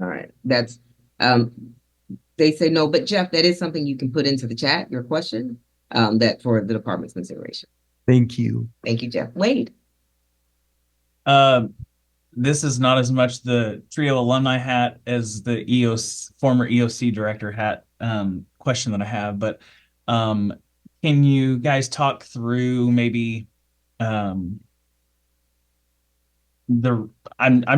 All right. That's they say no, but Jeff, that is something you can put into the chat, your question, that for the department's consideration. Thank you. Thank you, Jeff. Wade. This is not as much the TRIO alumni hat as the former EOC director hat question that I have, but can you guys talk through maybe I'm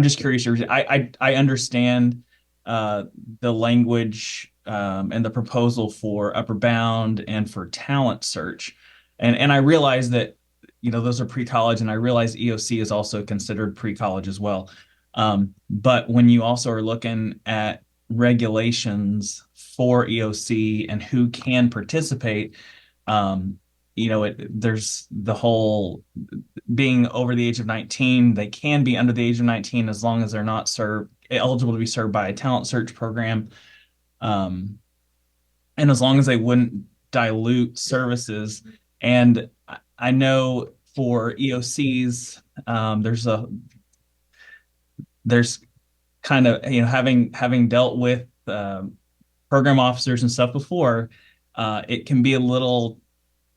just curious. I understand the language and the proposal for upper bound and for talent search, and I realize that those are pre-college, and I realize EOC is also considered pre-college as well. But when you also are looking at regulations for EOC and who can participate, there's the whole being over the age of 19. They can be under the age of 19 as long as they're not eligible to be served by a talent search program. And as long as they wouldn't dilute services. And I know for EOCs, there's kind of, having dealt with program officers and stuff before, it can be a little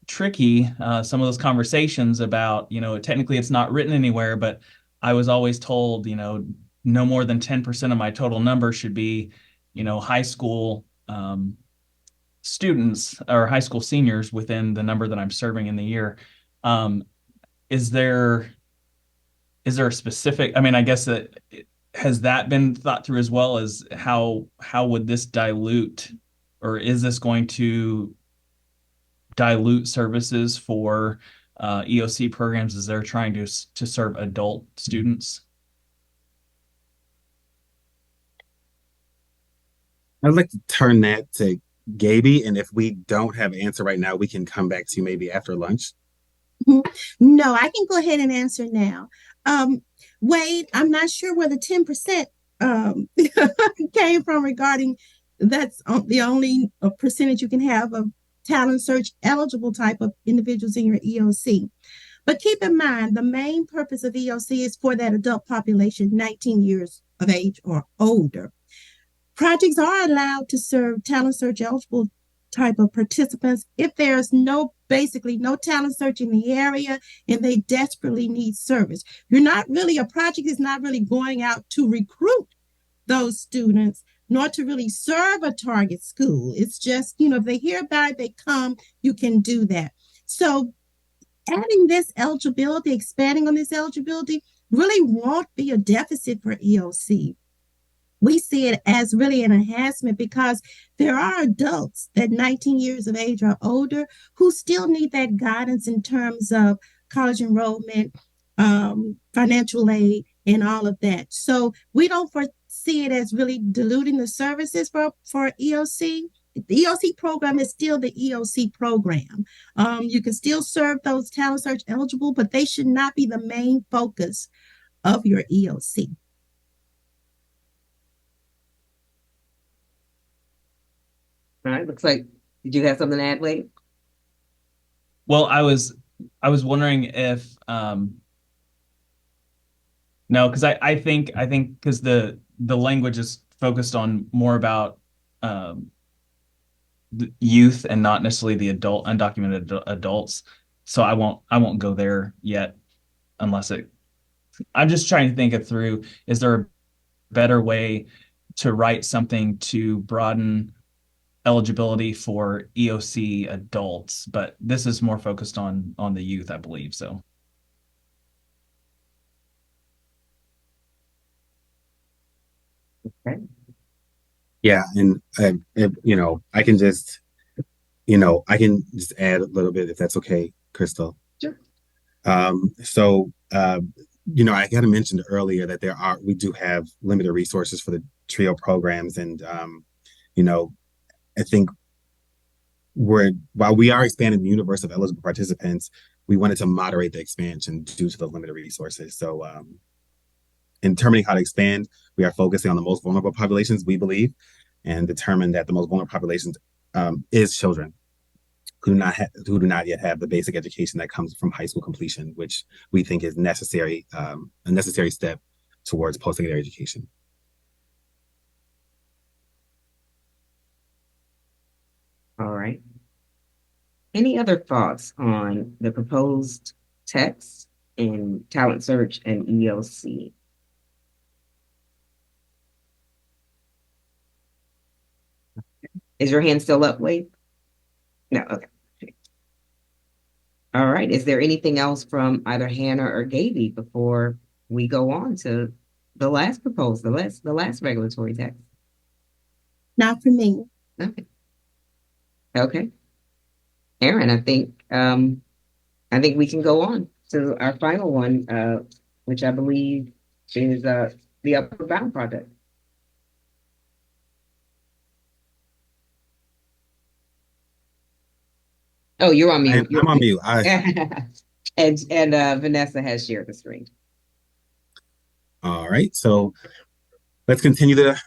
tricky, some of those conversations about, technically it's not written anywhere, but I was always told, no more than 10% of my total number should be, high school students or high school seniors within the number that I'm serving in the year. Is there a specific, I guess that has that been thought through as well as how would this dilute, or is this going to dilute services for EOC programs as they're trying to serve adult students? I'd like to turn that to Gaby, and if we don't have an answer right now, we can come back to you maybe after lunch. No, I can go ahead and answer now. Wade, I'm not sure where the 10% came from regarding that's the only percentage you can have of talent search eligible type of individuals in your EOC. But keep in mind, the main purpose of EOC is for that adult population, 19 years of age or older. Projects are allowed to serve talent search eligible type of participants if there's basically no talent search in the area and they desperately need service. A project is not really going out to recruit those students, nor to really serve a target school. It's just, if they hear about it, they come, you can do that. So adding this eligibility, expanding on this eligibility really won't be a deficit for EOC. We see it as really an enhancement because there are adults that 19 years of age or older who still need that guidance in terms of college enrollment, financial aid, and all of that. So we don't foresee it as really diluting the services for EOC. The EOC program is still the EOC program. You can still serve those talent search eligible, but they should not be the main focus of your EOC. All right. Looks like, did you have something to add, Wade? Well, I was wondering if no, because I think because the language is focused on more about the youth and not necessarily the undocumented adults. So I won't go there yet unless I'm just trying to think it through. Is there a better way to write something to broaden eligibility for EOC adults? But this is more focused on the youth, I believe. So. Okay. Yeah, and I can just add a little bit if that's okay, Crystal. Sure. I kind of mentioned earlier that we do have limited resources for the TRIO programs. And, you know, I think while we are expanding the universe of eligible participants, we wanted to moderate the expansion due to the limited resources. So, in determining how to expand, we are focusing on the most vulnerable populations, we believe, and determine that the most vulnerable populations is children who do not yet have the basic education that comes from high school completion, which we think is necessary, a necessary step towards post-secondary education. All right. Any other thoughts on the proposed text in talent search and ELC? Is your hand still up, Wade? No, okay. All right. Is there anything else from either Hannah or Gaby before we go on to the last proposal, the last regulatory text? Not for me. Okay. Okay. Aaron, I think we can go on to our final one, which I believe is the Upper Bound project. Oh, you're on mute. I'm on mute. And Vanessa has shared the screen. All right. So let's continue the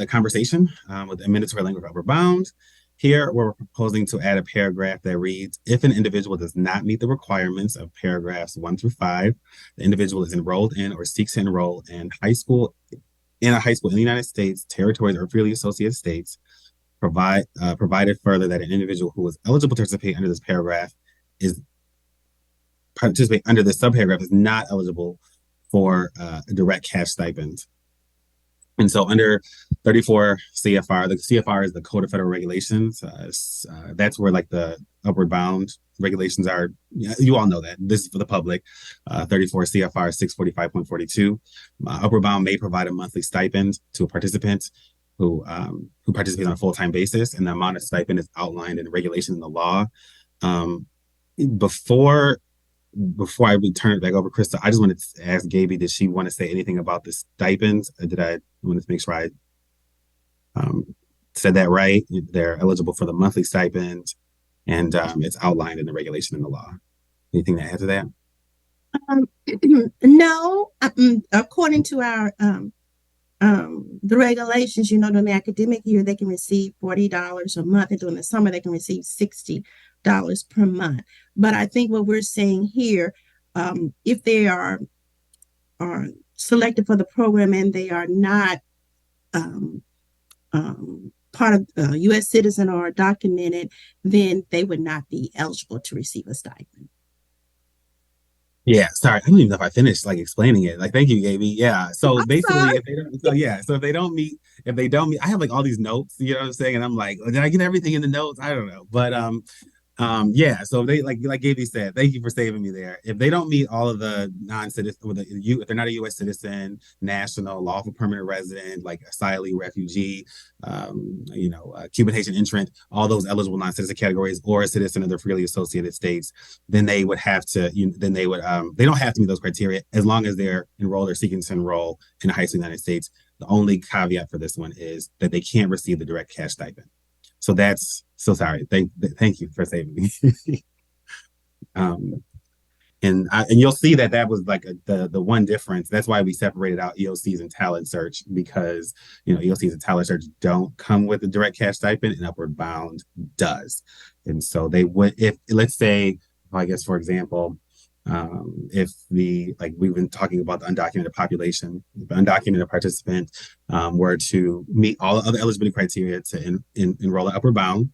conversation with amendatory language of upper bound. Here, we're proposing to add a paragraph that reads, if an individual does not meet the requirements of paragraphs 1 through 5, the individual is enrolled in or seeks to enroll in a high school in the United States, territories, or freely associated states, provided further that an individual who is eligible to participate under this paragraph is not eligible for a direct cash stipend. And so under 34 CFR, the CFR is the Code of Federal Regulations. That's where like the upward bound regulations are. You all know that. This is for the public. 34 CFR 645.42. Upward bound may provide a monthly stipend to a participant who participates on a full-time basis, and the amount of stipend is outlined in the regulation in the law. Before I would turn it back over, Krista, I just wanted to ask Gaby, did she want to say anything about the stipends? Did I want to make sure I said that right? They're eligible for the monthly stipend, and it's outlined in the regulation in the law. Anything to add to that? No, according to our the regulations, during the academic year, they can receive $40 a month, and during the summer, they can receive $60 per month. But I think what we're saying here, if they are selected for the program and they are not part of a U.S. citizen or documented, then they would not be eligible to receive a stipend. Yeah, sorry, I don't even know if I finished like explaining it. Like, thank you, Gaby. Yeah, so I'm basically, sorry. if they don't meet, I have like all these notes, you know what I'm saying, and I'm like, did I get everything in the notes? I don't know, but yeah, so they like Gaby said, thank you for saving me there. If they don't meet all of the non-citizen, if they're not a U.S. citizen, national, lawful permanent resident, like asylee, refugee, Cuban, Haitian entrant, all those eligible non-citizen categories, or a citizen of the freely associated states, then they would have to. They don't have to meet those criteria as long as they're enrolled or seeking to enroll in a high school in the United States. The only caveat for this one is that they can't receive the direct cash stipend. So that's so sorry. Thank you for saving me. And you'll see that was like the one difference. That's why we separated out EOCs and talent search, because EOCs and talent search don't come with a direct cash stipend, and upward bound does. And so they would, if let's say, I guess for example, if we've been talking about the undocumented population, the undocumented participant were to meet all the other eligibility criteria to enroll at upward bound,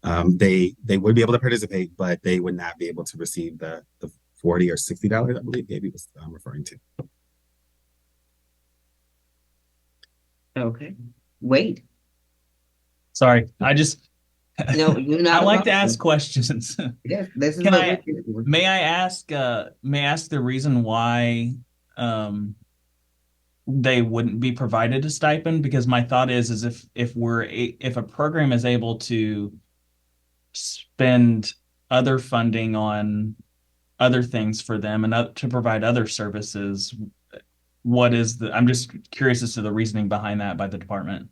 they would be able to participate, but they would not be able to receive the $40 or $60, I believe Gaby was referring to. Okay. Wait. Sorry, I just No, you're not. I like to ask questions. Yes, this is Can what I we're doing. may I ask the reason why they wouldn't be provided a stipend? Because my thought is if a program is able to spend other funding on other things for them and to provide other services, what is the, I'm just curious as to the reasoning behind that by the department.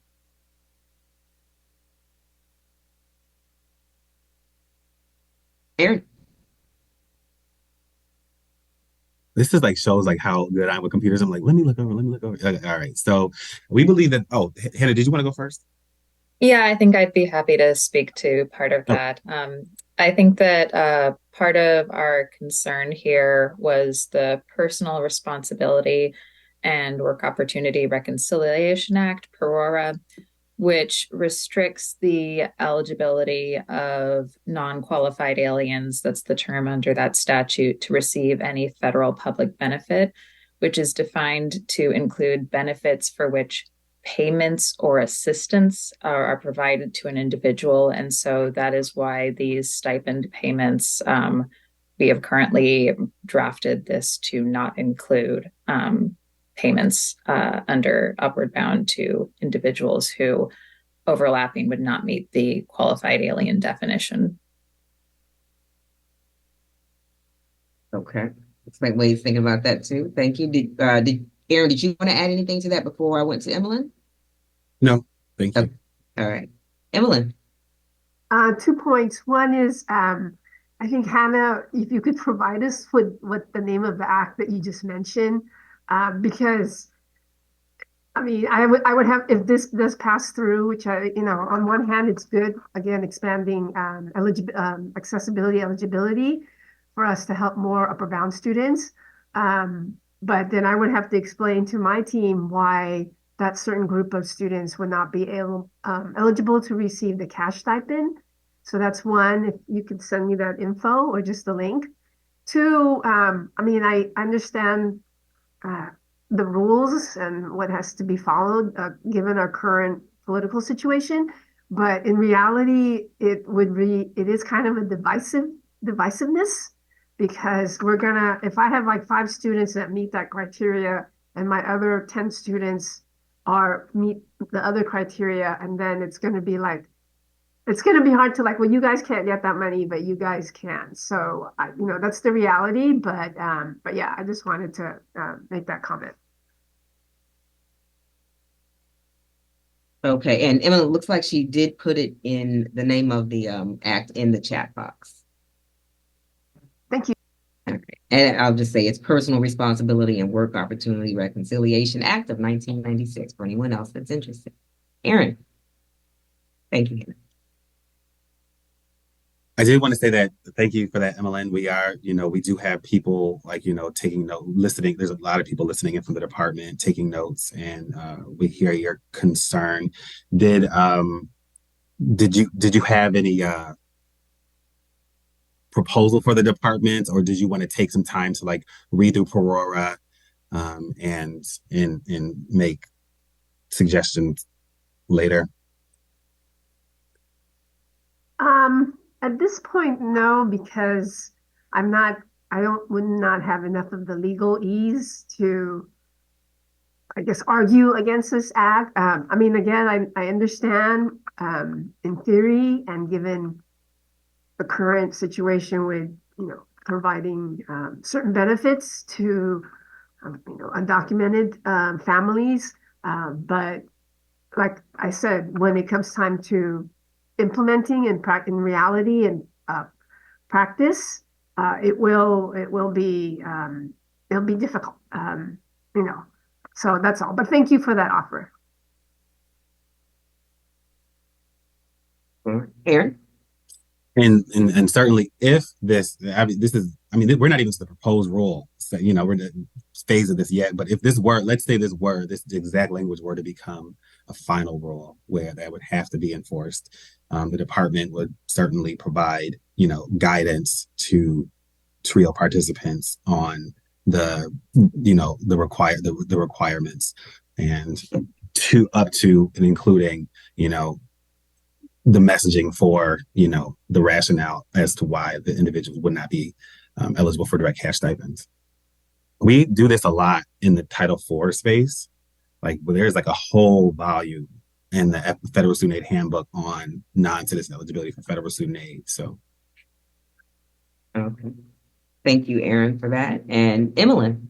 Aaron. This is like shows like how good I am with computers. I'm like, let me look over, let me look over. Okay, all right. So we believe that, oh, Hannah, did you want to go first? Yeah, I think I'd be happy to speak to part of Oh, that. I think that part of our concern here was the Personal Responsibility and Work Opportunity Reconciliation Act, PERORA, which restricts the eligibility of non-qualified aliens, that's the term under that statute, to receive any federal public benefit, which is defined to include benefits for which payments or assistance are provided to an individual. And so that is why these stipend payments, we have currently drafted this to not include payments under Upward Bound to individuals who overlapping would not meet the qualified alien definition. Okay. Looks like Wade's thinking about that too. Thank you. Did Aaron, did you want to add anything to that before I went to Emmeline? no, thank you. Okay. All right. Emmeline. 2 points. One is, I think Hannah, if you could provide us with what the name of the act that you just mentioned, because I mean, I would have, if this does pass through, which on one hand, it's good, again, expanding accessibility, eligibility for us to help more upper bound students. But then I would have to explain to my team why that certain group of students would not be eligible to receive the cash stipend. So that's one, if you could send me that info or just the link. Two, I mean, I understand the rules and what has to be followed given our current political situation. But in reality, it is kind of a divisiveness because if I have like 5 students that meet that criteria and my other 10 students meet the other criteria, and then it's going to be hard to like, well, you guys can't get that money, but you guys can. So, that's the reality. But yeah, I just wanted to make that comment. Okay. And Emily, it looks like she did put it in the name of the act in the chat box. Thank you. Okay. And I'll just say it's Personal Responsibility and Work Opportunity Reconciliation Act of 1996 for anyone else that's interested. Aaron. Thank you, Hannah. I did want to say that thank you for that, Emmeline. We do have people like, taking note, listening. There's a lot of people listening in from the department, taking notes, and we hear your concern. Did you have any proposal for the department, or did you want to take some time to like read through Perora and make suggestions later? At this point, no, because would not have enough of the legal ease to, I guess, argue against this act. I mean, again, I understand in theory and given the current situation with, providing certain benefits to, undocumented families. But like I said, when it comes time to implementing and in reality and practice, it will be it'll be difficult. So that's all. But thank you for that offer. Aaron. And certainly if we're not even to the proposed rule, so, we're in the phase of this yet, but if let's say this exact language were to become a final rule where that would have to be enforced, the department would certainly provide, guidance to TRIO participants on the requirements and up to and including, the messaging for, the rationale as to why the individuals would not be eligible for direct cash stipends. We do this a lot in the Title IV space. Like, there's like a whole volume in the Federal Student Aid Handbook on non-citizen eligibility for federal student aid. So, okay. Thank you, Aaron, for that. And Emmeline.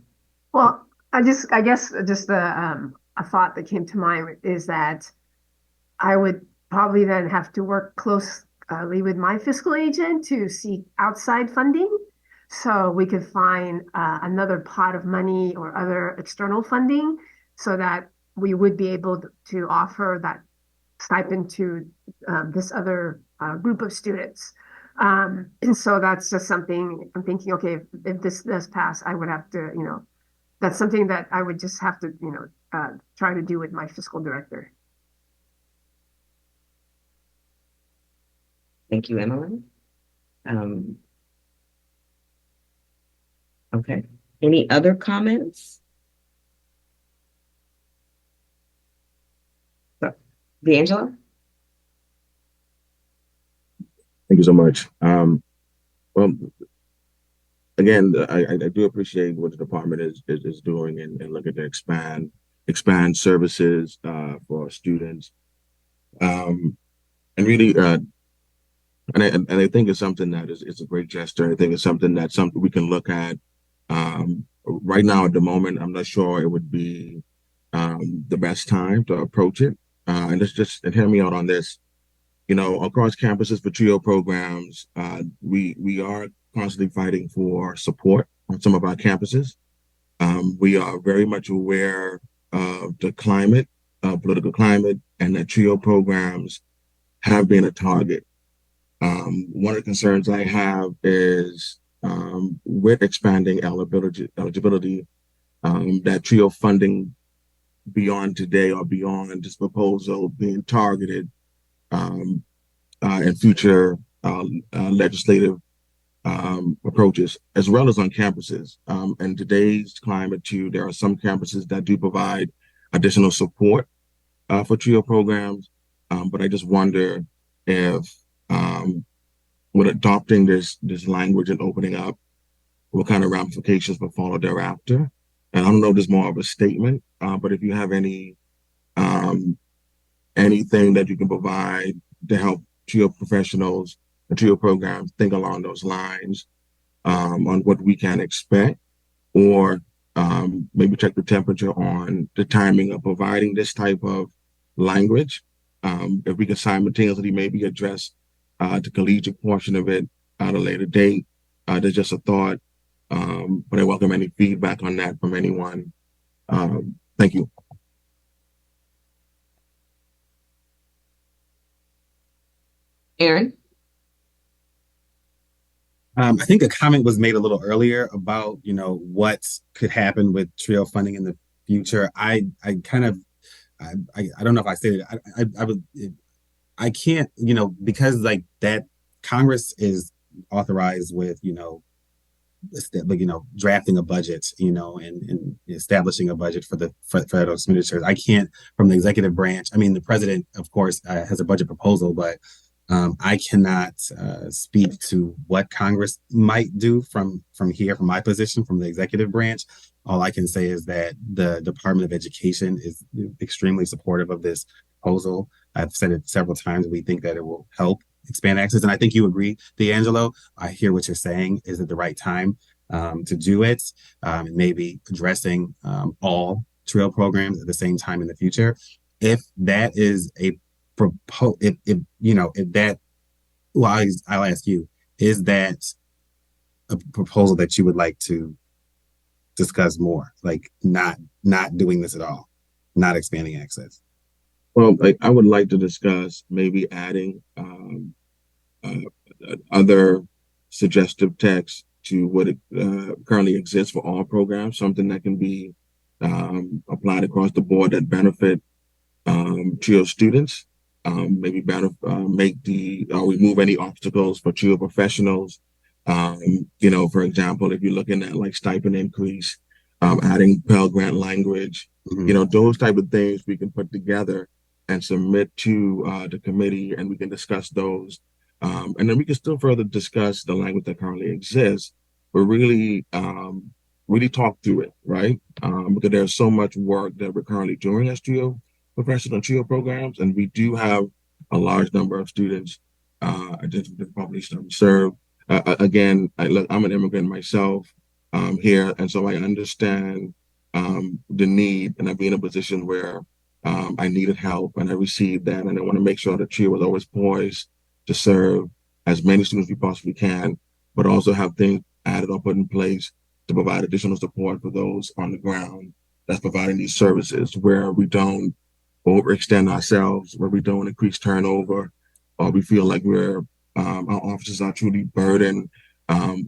Well, I guess just a thought that came to mind is that I would probably then have to work closely with my fiscal agent to seek outside funding. So we could find another pot of money or other external funding so that we would be able to offer that stipend to this other group of students. And so that's just something I'm thinking, okay, if this does pass, I would have to, that's something that I would just have to, try to do with my fiscal director. Thank you, Emily. Okay. Any other comments? D'Angelo? Thank you so much. Well, again, I do appreciate what the department is doing and looking to expand services for students. And really, and I think it's something that is a great gesture. I think it's something we can look at. Right now, at the moment, I'm not sure it would be the best time to approach it. And hear me out on this. Across campuses for TRIO programs, we are constantly fighting for support on some of our campuses. We are very much aware of the political climate, and that TRIO programs have been a target. One of the concerns I have is with expanding eligibility, that TRIO funding beyond today or beyond this proposal being targeted in future legislative approaches, as well as on campuses. In today's climate, too, there are some campuses that do provide additional support for TRIO programs, but I just wonder if, with adopting this language and opening up, what kind of ramifications will follow thereafter. And I don't know if there's more of a statement, but if you have anything that you can provide to help TRIO professionals and TRIO programs think along those lines, on what we can expect, or maybe check the temperature on the timing of providing this type of language. If we can simultaneously maybe address the collegiate portion of it at a later date. There's just a thought, but I welcome any feedback on that from anyone. Thank you. Aaron? I think a comment was made a little earlier about, what could happen with TRIO funding in the future. I don't know if I said it. I can't, because like that Congress is authorized with, drafting a budget, and establishing a budget for federal expenditures. I can't, from the executive branch. I mean, the president, of course, has a budget proposal, but I cannot speak to what Congress might do from here, from my position, from the executive branch. All I can say is that the Department of Education is extremely supportive of this proposal. I've said it several times. We think that it will help expand access. And I think you agree, D'Angelo. I hear what you're saying. Is it the right time to do it? And maybe addressing all TRIO programs at the same time in the future. If that is a I'll ask you, is that a proposal that you would like to discuss more? Like not doing this at all, not expanding access? Well, I would like to discuss maybe adding other suggestive text to what currently exists for all programs, something that can be applied across the board that benefit TRIO students. Maybe remove any obstacles for TRIO professionals. For example, if you're looking at like stipend increase, adding Pell Grant language, those type of things we can put together and submit to the committee, and we can discuss those. And then we can still further discuss the language that currently exists, but really talk through it, right? Because there's so much work that we're currently doing as TRIO professional TRIO programs, and we do have a large number of students identified in the population that we serve. Again, I'm an immigrant myself here, and so I understand the need, and I'd be in a position where I needed help and I received that. And I want to make sure the TRIO was always poised to serve as many students as we possibly can, but also have things added or put in place to provide additional support for those on the ground that's providing these services, where we don't overextend ourselves, where we don't increase turnover, or we feel like our offices are truly burdened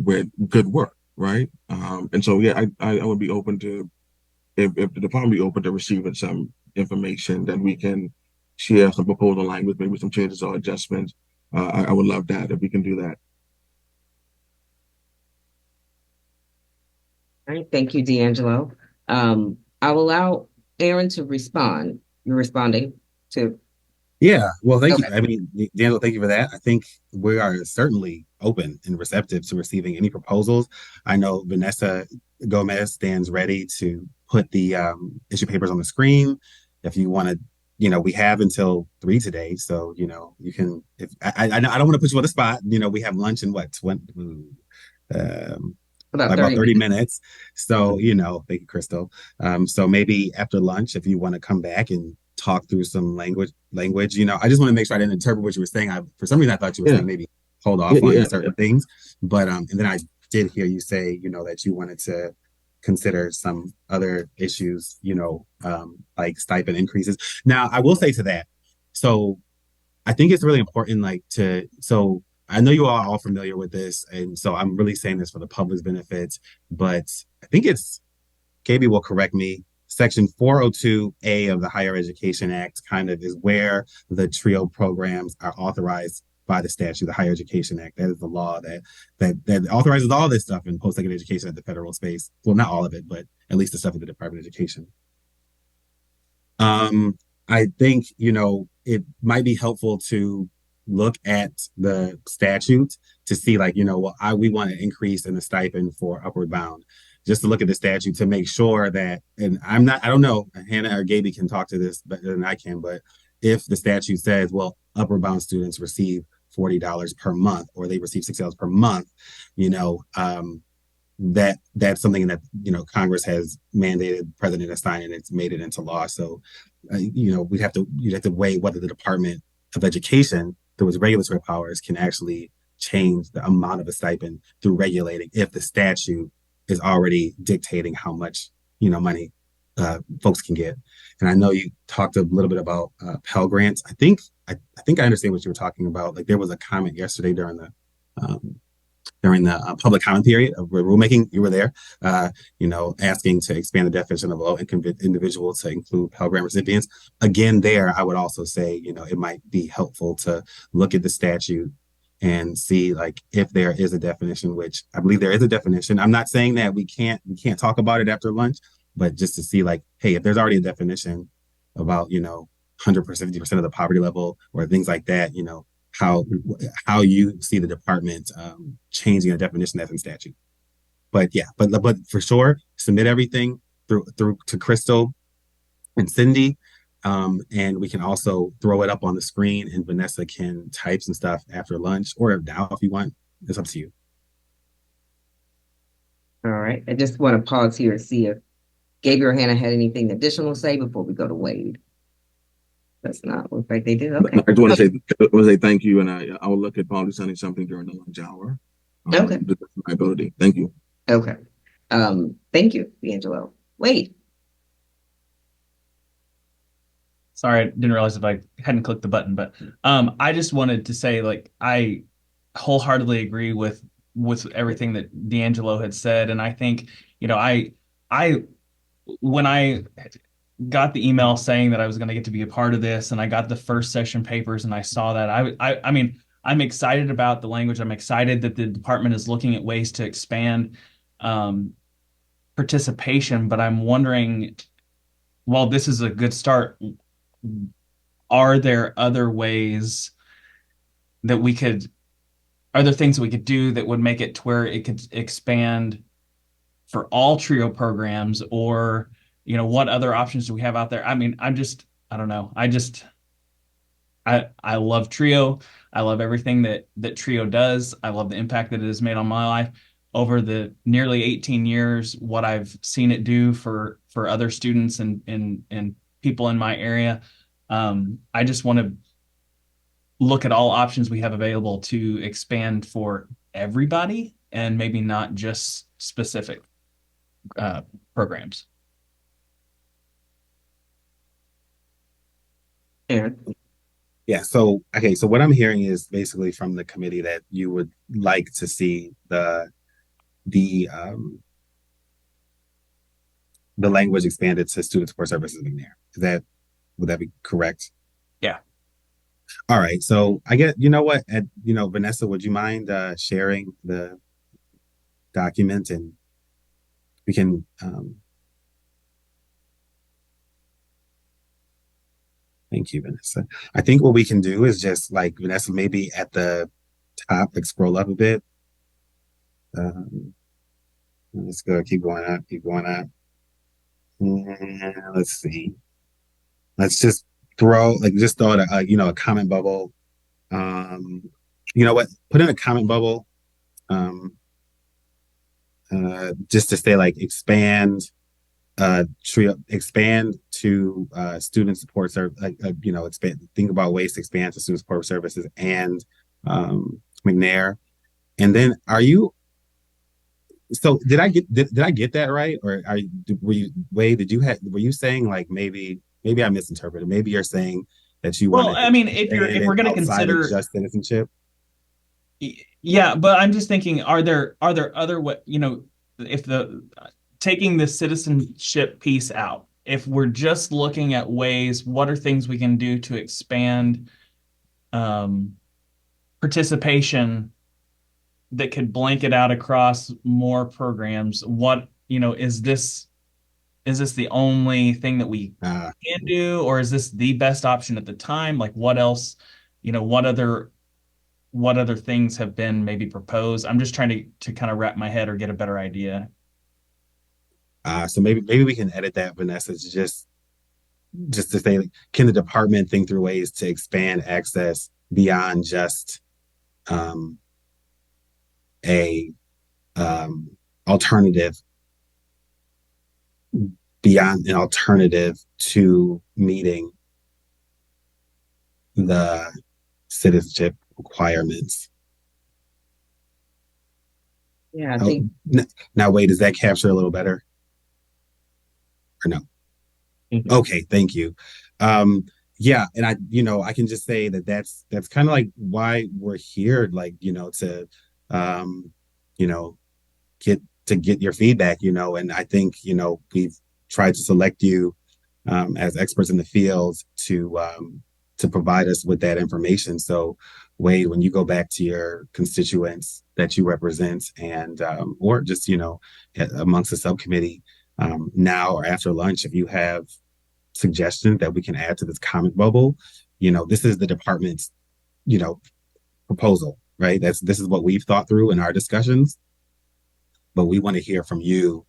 with good work, right? And so, yeah, I would be open to, if the department be open to receiving some information that we can share some proposal language, maybe some changes or adjustments. I would love that if we can do that. All right, thank you, D'Angelo. I'll allow Aaron to respond. You're responding to. Yeah, well, thank you. Okay. I mean, Daniel, thank you for that. I think we are certainly open and receptive to receiving any proposals. I know Vanessa Gomez stands ready to put the issue papers on the screen. If you want to, we have until 3 today, so you can. If I don't want to put you on the spot. We have lunch in what 20, About like about 30 30 minutes. minutes. So, thank you, Crystal. So maybe after lunch, if you want to come back and talk through some language, I just want to make sure I didn't interpret what you were saying. For some reason, I thought you were Yeah, saying maybe hold yeah, off yeah, on yeah. certain things. But, and then I did hear you say, that you wanted to consider some other issues, like stipend increases. Now, I will say to that. So I think it's really important, so I know you are all familiar with this, and so I'm really saying this for the public's benefits, but I think KB will correct me. Section 402A of the Higher Education Act kind of is where the TRIO programs are authorized by the statute, the Higher Education Act. That is the law that authorizes all this stuff in post-secondary education at the federal space. Well, not all of it, but at least the stuff at the Department of Education. I think, it might be helpful to look at the statute to see, we want an increase in the stipend for upward bound. Just to look at the statute to make sure that, and I don't know, Hannah or Gaby can talk to this better than I can, but if the statute says, well, upward bound students receive $40 per month or they receive $6 per month, that's something that Congress has mandated, President has signed, and it's made it into law. So you'd have to weigh whether the Department of Education, through its regulatory powers, can actually change the amount of a stipend through regulating if the statute is already dictating how much money folks can get. And I know you talked a little bit about Pell Grants. I think I understand what you were talking about. Like, there was a comment yesterday um, during the public comment period of rulemaking. You were there, asking to expand the definition of low-income individual to include Pell Grant recipients. Again, there, I would also say, it might be helpful to look at the statute and see, like, if there is a definition, which I believe there is a definition. I'm not saying that we can't talk about it after lunch, but just to see, like, hey, if there's already a definition about, 100%, 50% of the poverty level or things like that, how you see the department changing a definition that's in statute. But yeah, but for sure, submit everything through to Crystal and Cindy, and we can also throw it up on the screen, and Vanessa can type some stuff after lunch or now if you want. It's up to you. All right. I just want to pause here and see if Gaby or Hannah had anything additional to say before we go to Wade. That's not look like they did. Okay. I just want to say thank you, and I will look at probably sending something during the lunch hour. Okay. My ability. Thank you. Okay. Thank you, D'Angelo. Wade. Sorry, I didn't realize if I hadn't clicked the button, but I just wanted to say, like, I wholeheartedly agree with everything that D'Angelo had said, and I think, I when I got the email saying that I was going to get to be a part of this, and I got the first session papers, and I saw that, I mean, I'm excited about the language. I'm excited that the department is looking at ways to expand participation, but I'm wondering, while this is a good start, are there other ways that are there things that we could do that would make it to where it could expand for all TRIO programs, or, what other options do we have out there? I mean, I don't know. I love TRIO. I love everything that TRIO does. I love the impact that it has made on my life. over the nearly 18 years, what I've seen it do for other students and people in my area. I just want to look at all options we have available to expand for everybody and maybe not just specific programs. Aaron. Yeah, so okay, so what I'm hearing is basically from the committee that you would like to see the the language expanded to student support services in there. Would that be correct? Yeah. All right. So I get, you know what, Vanessa, would you mind sharing the document and we can thank you, Vanessa. I think what we can do is just like Vanessa, maybe at the top, like scroll up a bit. Let's go, keep going up, keep going up. And let's see. Let's just throw it a comment bubble. Um, you know what? Put in a comment bubble. Um, just to say like expand to student support service, expand, think about ways to expand to student support services and McNair. And then did I get that right? Or were you saying like maybe I misinterpreted. Maybe you're saying that you want Well, to I mean, expand if it we're going to outside of consider, just citizenship. yeah, but I'm just thinking, are there other way, if the taking the citizenship piece out, if we're just looking at ways, what are things we can do to expand participation that could blanket out across more programs? What, is this the only thing that we can do, or is this the best option at the time? Like what else, what other things have been maybe proposed? I'm just trying to kind of wrap my head or get a better idea. So maybe we can edit that, Vanessa, to just to say, like, can the department think through ways to expand access beyond just a alternative, beyond an alternative to meeting the citizenship requirements? Yeah, I think. Now, wait, does that capture a little better? Or no? Mhm. Okay, thank you. Yeah, and I can just say that that's kind of like why we're here, like, to um, you know, get your feedback, and I think, we've tried to select you as experts in the field to provide us with that information. So, Wade, when you go back to your constituents that you represent and or just, amongst the subcommittee, now or after lunch, if you have suggestions that we can add to this comment bubble, this is the department's, proposal, right? This is what we've thought through in our discussions, but we want to hear from you.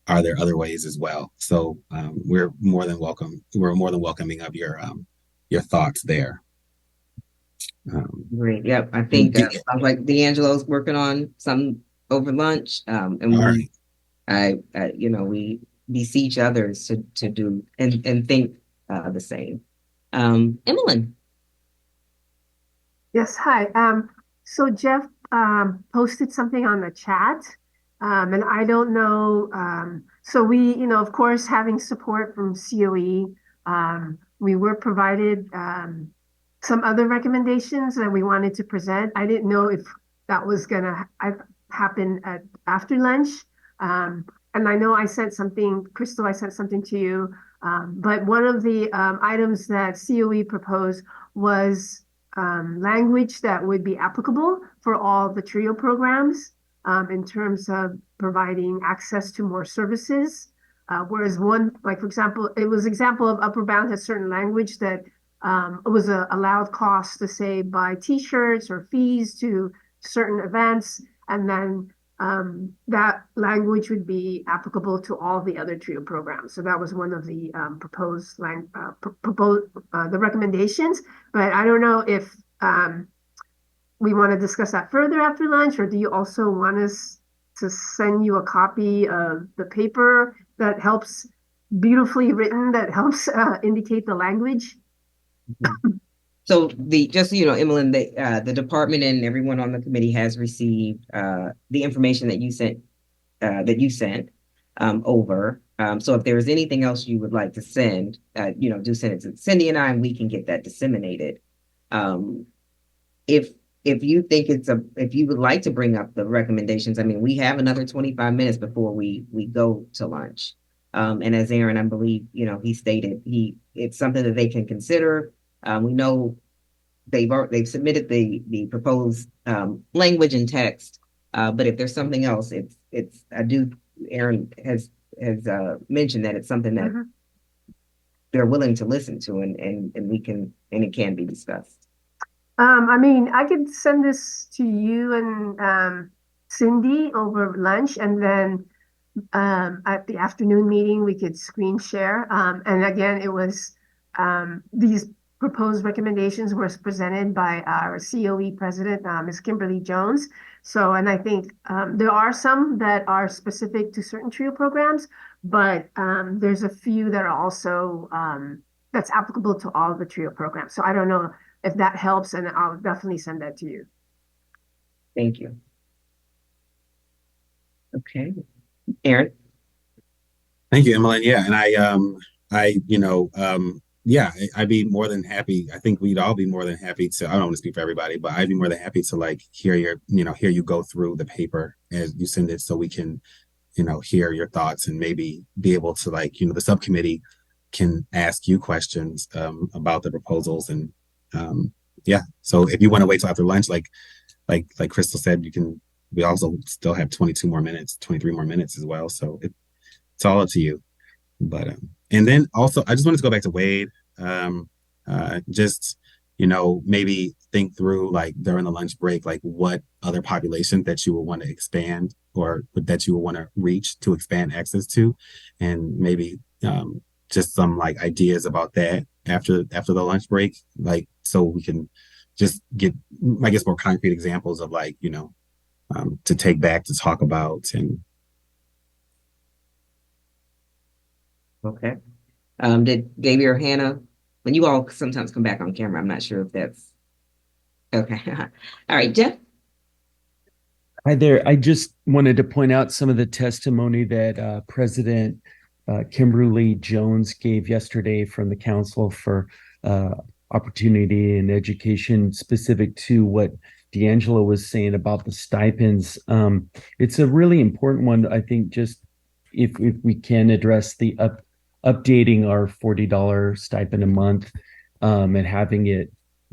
Are there other ways as well? So we're more than welcome. We're more than welcoming of your thoughts there. Great. Yep. I think sounds like D'Angelo's working on some over lunch. And we, right. we beseech others to do and think the same. Emmeline. Yes, hi. So Jeff posted something on the chat, and I don't know. So we, of course, having support from COE, we were provided some other recommendations that we wanted to present. I didn't know if that was gonna happen after lunch. And I know I sent something, Crystal, I sent something to you. But one of the items that COE proposed was language that would be applicable for all the TRIO programs in terms of providing access to more services. Whereas one, like for example, it was example of Upper Bound has certain language that it was a allowed cost to say buy T-shirts or fees to certain events, and then that language would be applicable to all the other TRIO programs. So that was one of the proposed the recommendations. But I don't know if we want to discuss that further after lunch, or do you also want us to send you a copy of the paper that helps, beautifully written, that helps indicate the language. So just so you know, Emmeline, the department and everyone on the committee has received the information that you sent over. So if there's anything else you would like to send, do send it to Cindy and I, and we can get that disseminated. If you think if you would like to bring up the recommendations, I mean, we have another 25 minutes before we go to lunch. And as Aaron, I believe, he stated it's something that they can consider. We know they've submitted the proposed language and text, but if there's something else, Aaron has mentioned that it's something that they're willing to listen to, and it can be discussed. I mean, I could send this to you and Cindy over lunch, and then at the afternoon meeting we could screen share. And again, it was these proposed recommendations were presented by our COE president, Ms. Kimberly Jones. So, and I think there are some that are specific to certain TRIO programs, but there's a few that are also that's applicable to all of the TRIO programs. So I don't know if that helps, and I'll definitely send that to you. Thank you. Okay, Aaron. Thank you, Emmeline. Yeah, and I'd be more than happy. I think we'd all be more than happy to. I don't want to speak for everybody, but I'd be more than happy to like hear you go through the paper as you send it, so we can, hear your thoughts and maybe be able to the subcommittee can ask you questions about the proposals and So if you want to wait till after lunch, like Crystal said, you can. We also still have 23 more minutes as well. So it's all up to you. But and then also I just wanted to go back to Wade. Just maybe think through during the lunch break, what other populations that you would want to expand or that you would want to reach to expand access to, and maybe just some ideas about that after the lunch break, so we can just get, I guess, more concrete examples of to take back to talk about. And okay. Did Davey or Hannah, when you all sometimes come back on camera, I'm not sure if that's okay. All right, Jeff. Hi there. I just wanted to point out some of the testimony that President Kimberly Jones gave yesterday from the Council for Opportunity and Education, specific to what D'Angelo was saying about the stipends. It's a really important one. I think just if we can address the updating our $40 stipend a month, and having it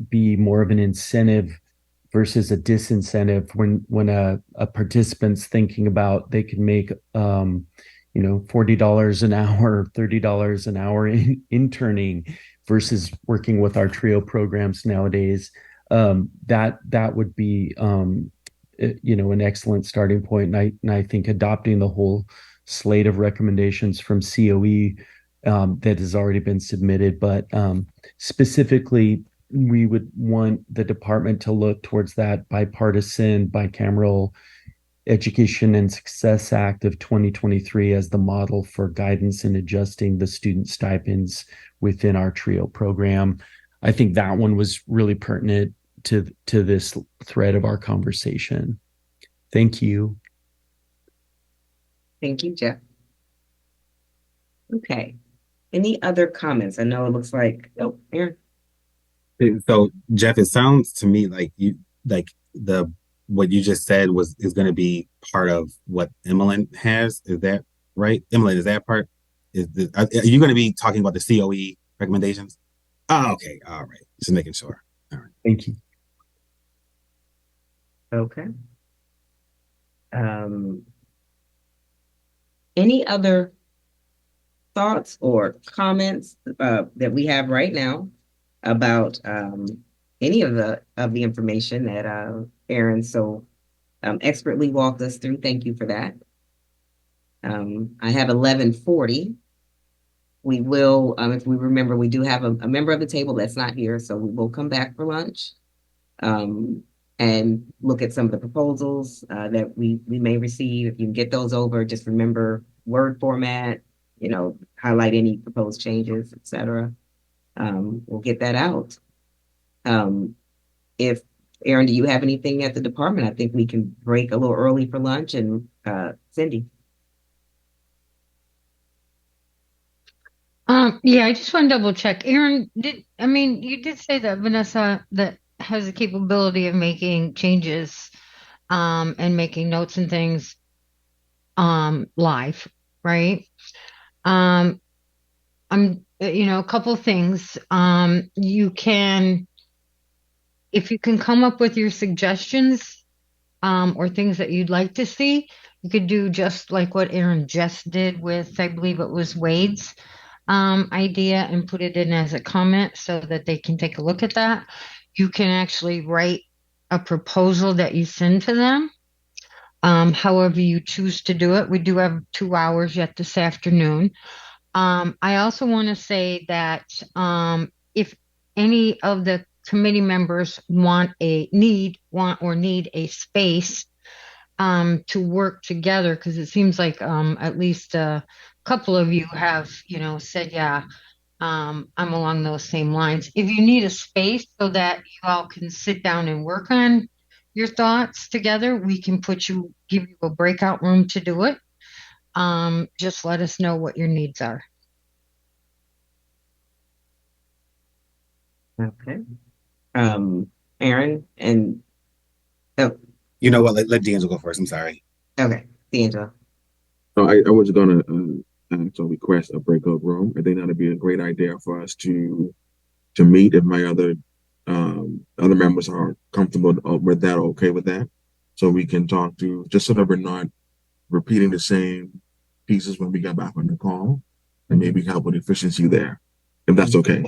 be more of an incentive versus a disincentive when a participant's thinking about they can make $40 an hour, $30 an hour interning versus working with our TRIO programs nowadays. That would be an excellent starting point. And I think adopting the whole slate of recommendations from COE that has already been submitted, but specifically we would want the department to look towards that bipartisan, bicameral Education and Success Act of 2023 as the model for guidance in adjusting the student stipends within our TRIO program. I think that one was really pertinent to this thread of our conversation. Thank you. Thank you, Jeff. Okay. Any other comments? I know it looks like, Aaron. So Jeff, it sounds to me like what you just said is going to be part of what Emmeline has. Is that right? Emmeline, is that part? Are you going to be talking about the COE recommendations? Oh, okay. All right. Just making sure. All right. Thank you. Okay. Any other thoughts or comments that we have right now about any of the information that Aaron so expertly walked us through? Thank you for that. I have 11:40. We will, if we remember, we do have a member of the table that's not here, so we will come back for lunch. and look at some of the proposals that we may receive. If you can get those over, just remember Word format, highlight any proposed changes, etc. We'll get that out. If Aaron, do you have anything at the department? I think we can break a little early for lunch. And Cindy. Yeah, I just want to double check. Aaron, you did say that Vanessa that has the capability of making changes, and making notes and things, live, right? A couple things. If you can come up with your suggestions, or things that you'd like to see, you could do just like what Aaron just did with, I believe it was Wade's idea, and put it in as a comment so that they can take a look at that. You can actually write a proposal that you send to them, however you choose to do it. We do have 2 hours yet this afternoon. I also want to say that if any of the committee members need a space to work together, because it seems like at least a couple of you have, said, yeah, I'm along those same lines. If you need a space so that you all can sit down and work on your thoughts together, we can give you a breakout room to do it. Just let us know what your needs are. Okay. Aaron and You know what? Let D'Angelo go first. I'm sorry. okay, D'Angelo. So I was gonna request a breakout room. I think that'd be a great idea for us to meet if my other members are comfortable with that, or okay with that, so we can talk to, just so that we're not repeating the same pieces when we get back on the call, and maybe help with efficiency there, if that's okay.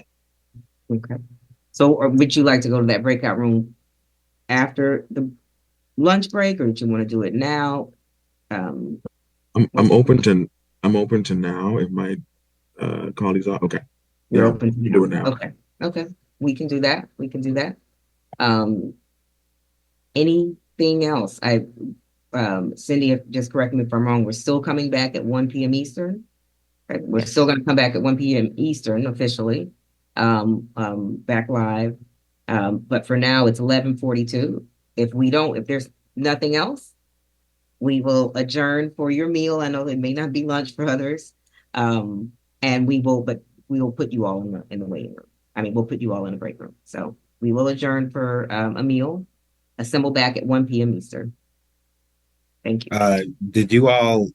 Okay. So, or would you like to go to that breakout room after the lunch break, or do you want to do it now? I'm open to now if my colleagues are okay. You're Yeah, open. you do it now. Okay. We can do that. Anything else? Cindy, just correct me if I'm wrong. We're still coming back at 1 p.m. Eastern. Right? We're still going to come back at 1 p.m. Eastern officially, back live. But for now, it's 11:42. If there's nothing else, we will adjourn for your meal. I know it may not be lunch for others. And we will put you all in the waiting room. We'll put you all in a break room. So we will adjourn for a meal, assemble back at 1 p.m. Eastern. Thank you. Did you all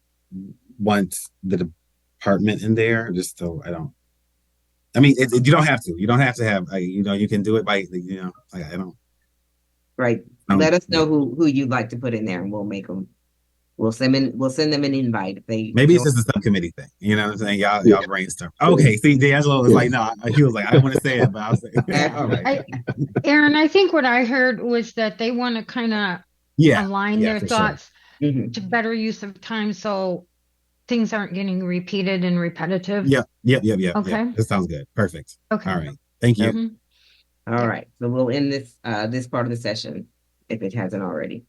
want the department in there? Just so I don't. You don't have to. You don't have to have. You can do it by. I don't. Right. Let us know who you'd like to put in there, and we'll make them. We'll send them an invite if they. Maybe it's just a subcommittee thing. You know what I'm saying? Y'all brainstorm. Okay. See, D'Angelo was like, no. He was like, I don't want to say it, but I'll say it. All right. Aaron, I think what I heard was that they want to kind of align their thoughts to better use of time, so things aren't getting repeated and repetitive. Yep. Okay. Yeah, that sounds good. Perfect. Okay. All right. Thank you. All right. So we'll end this part of the session if it hasn't already.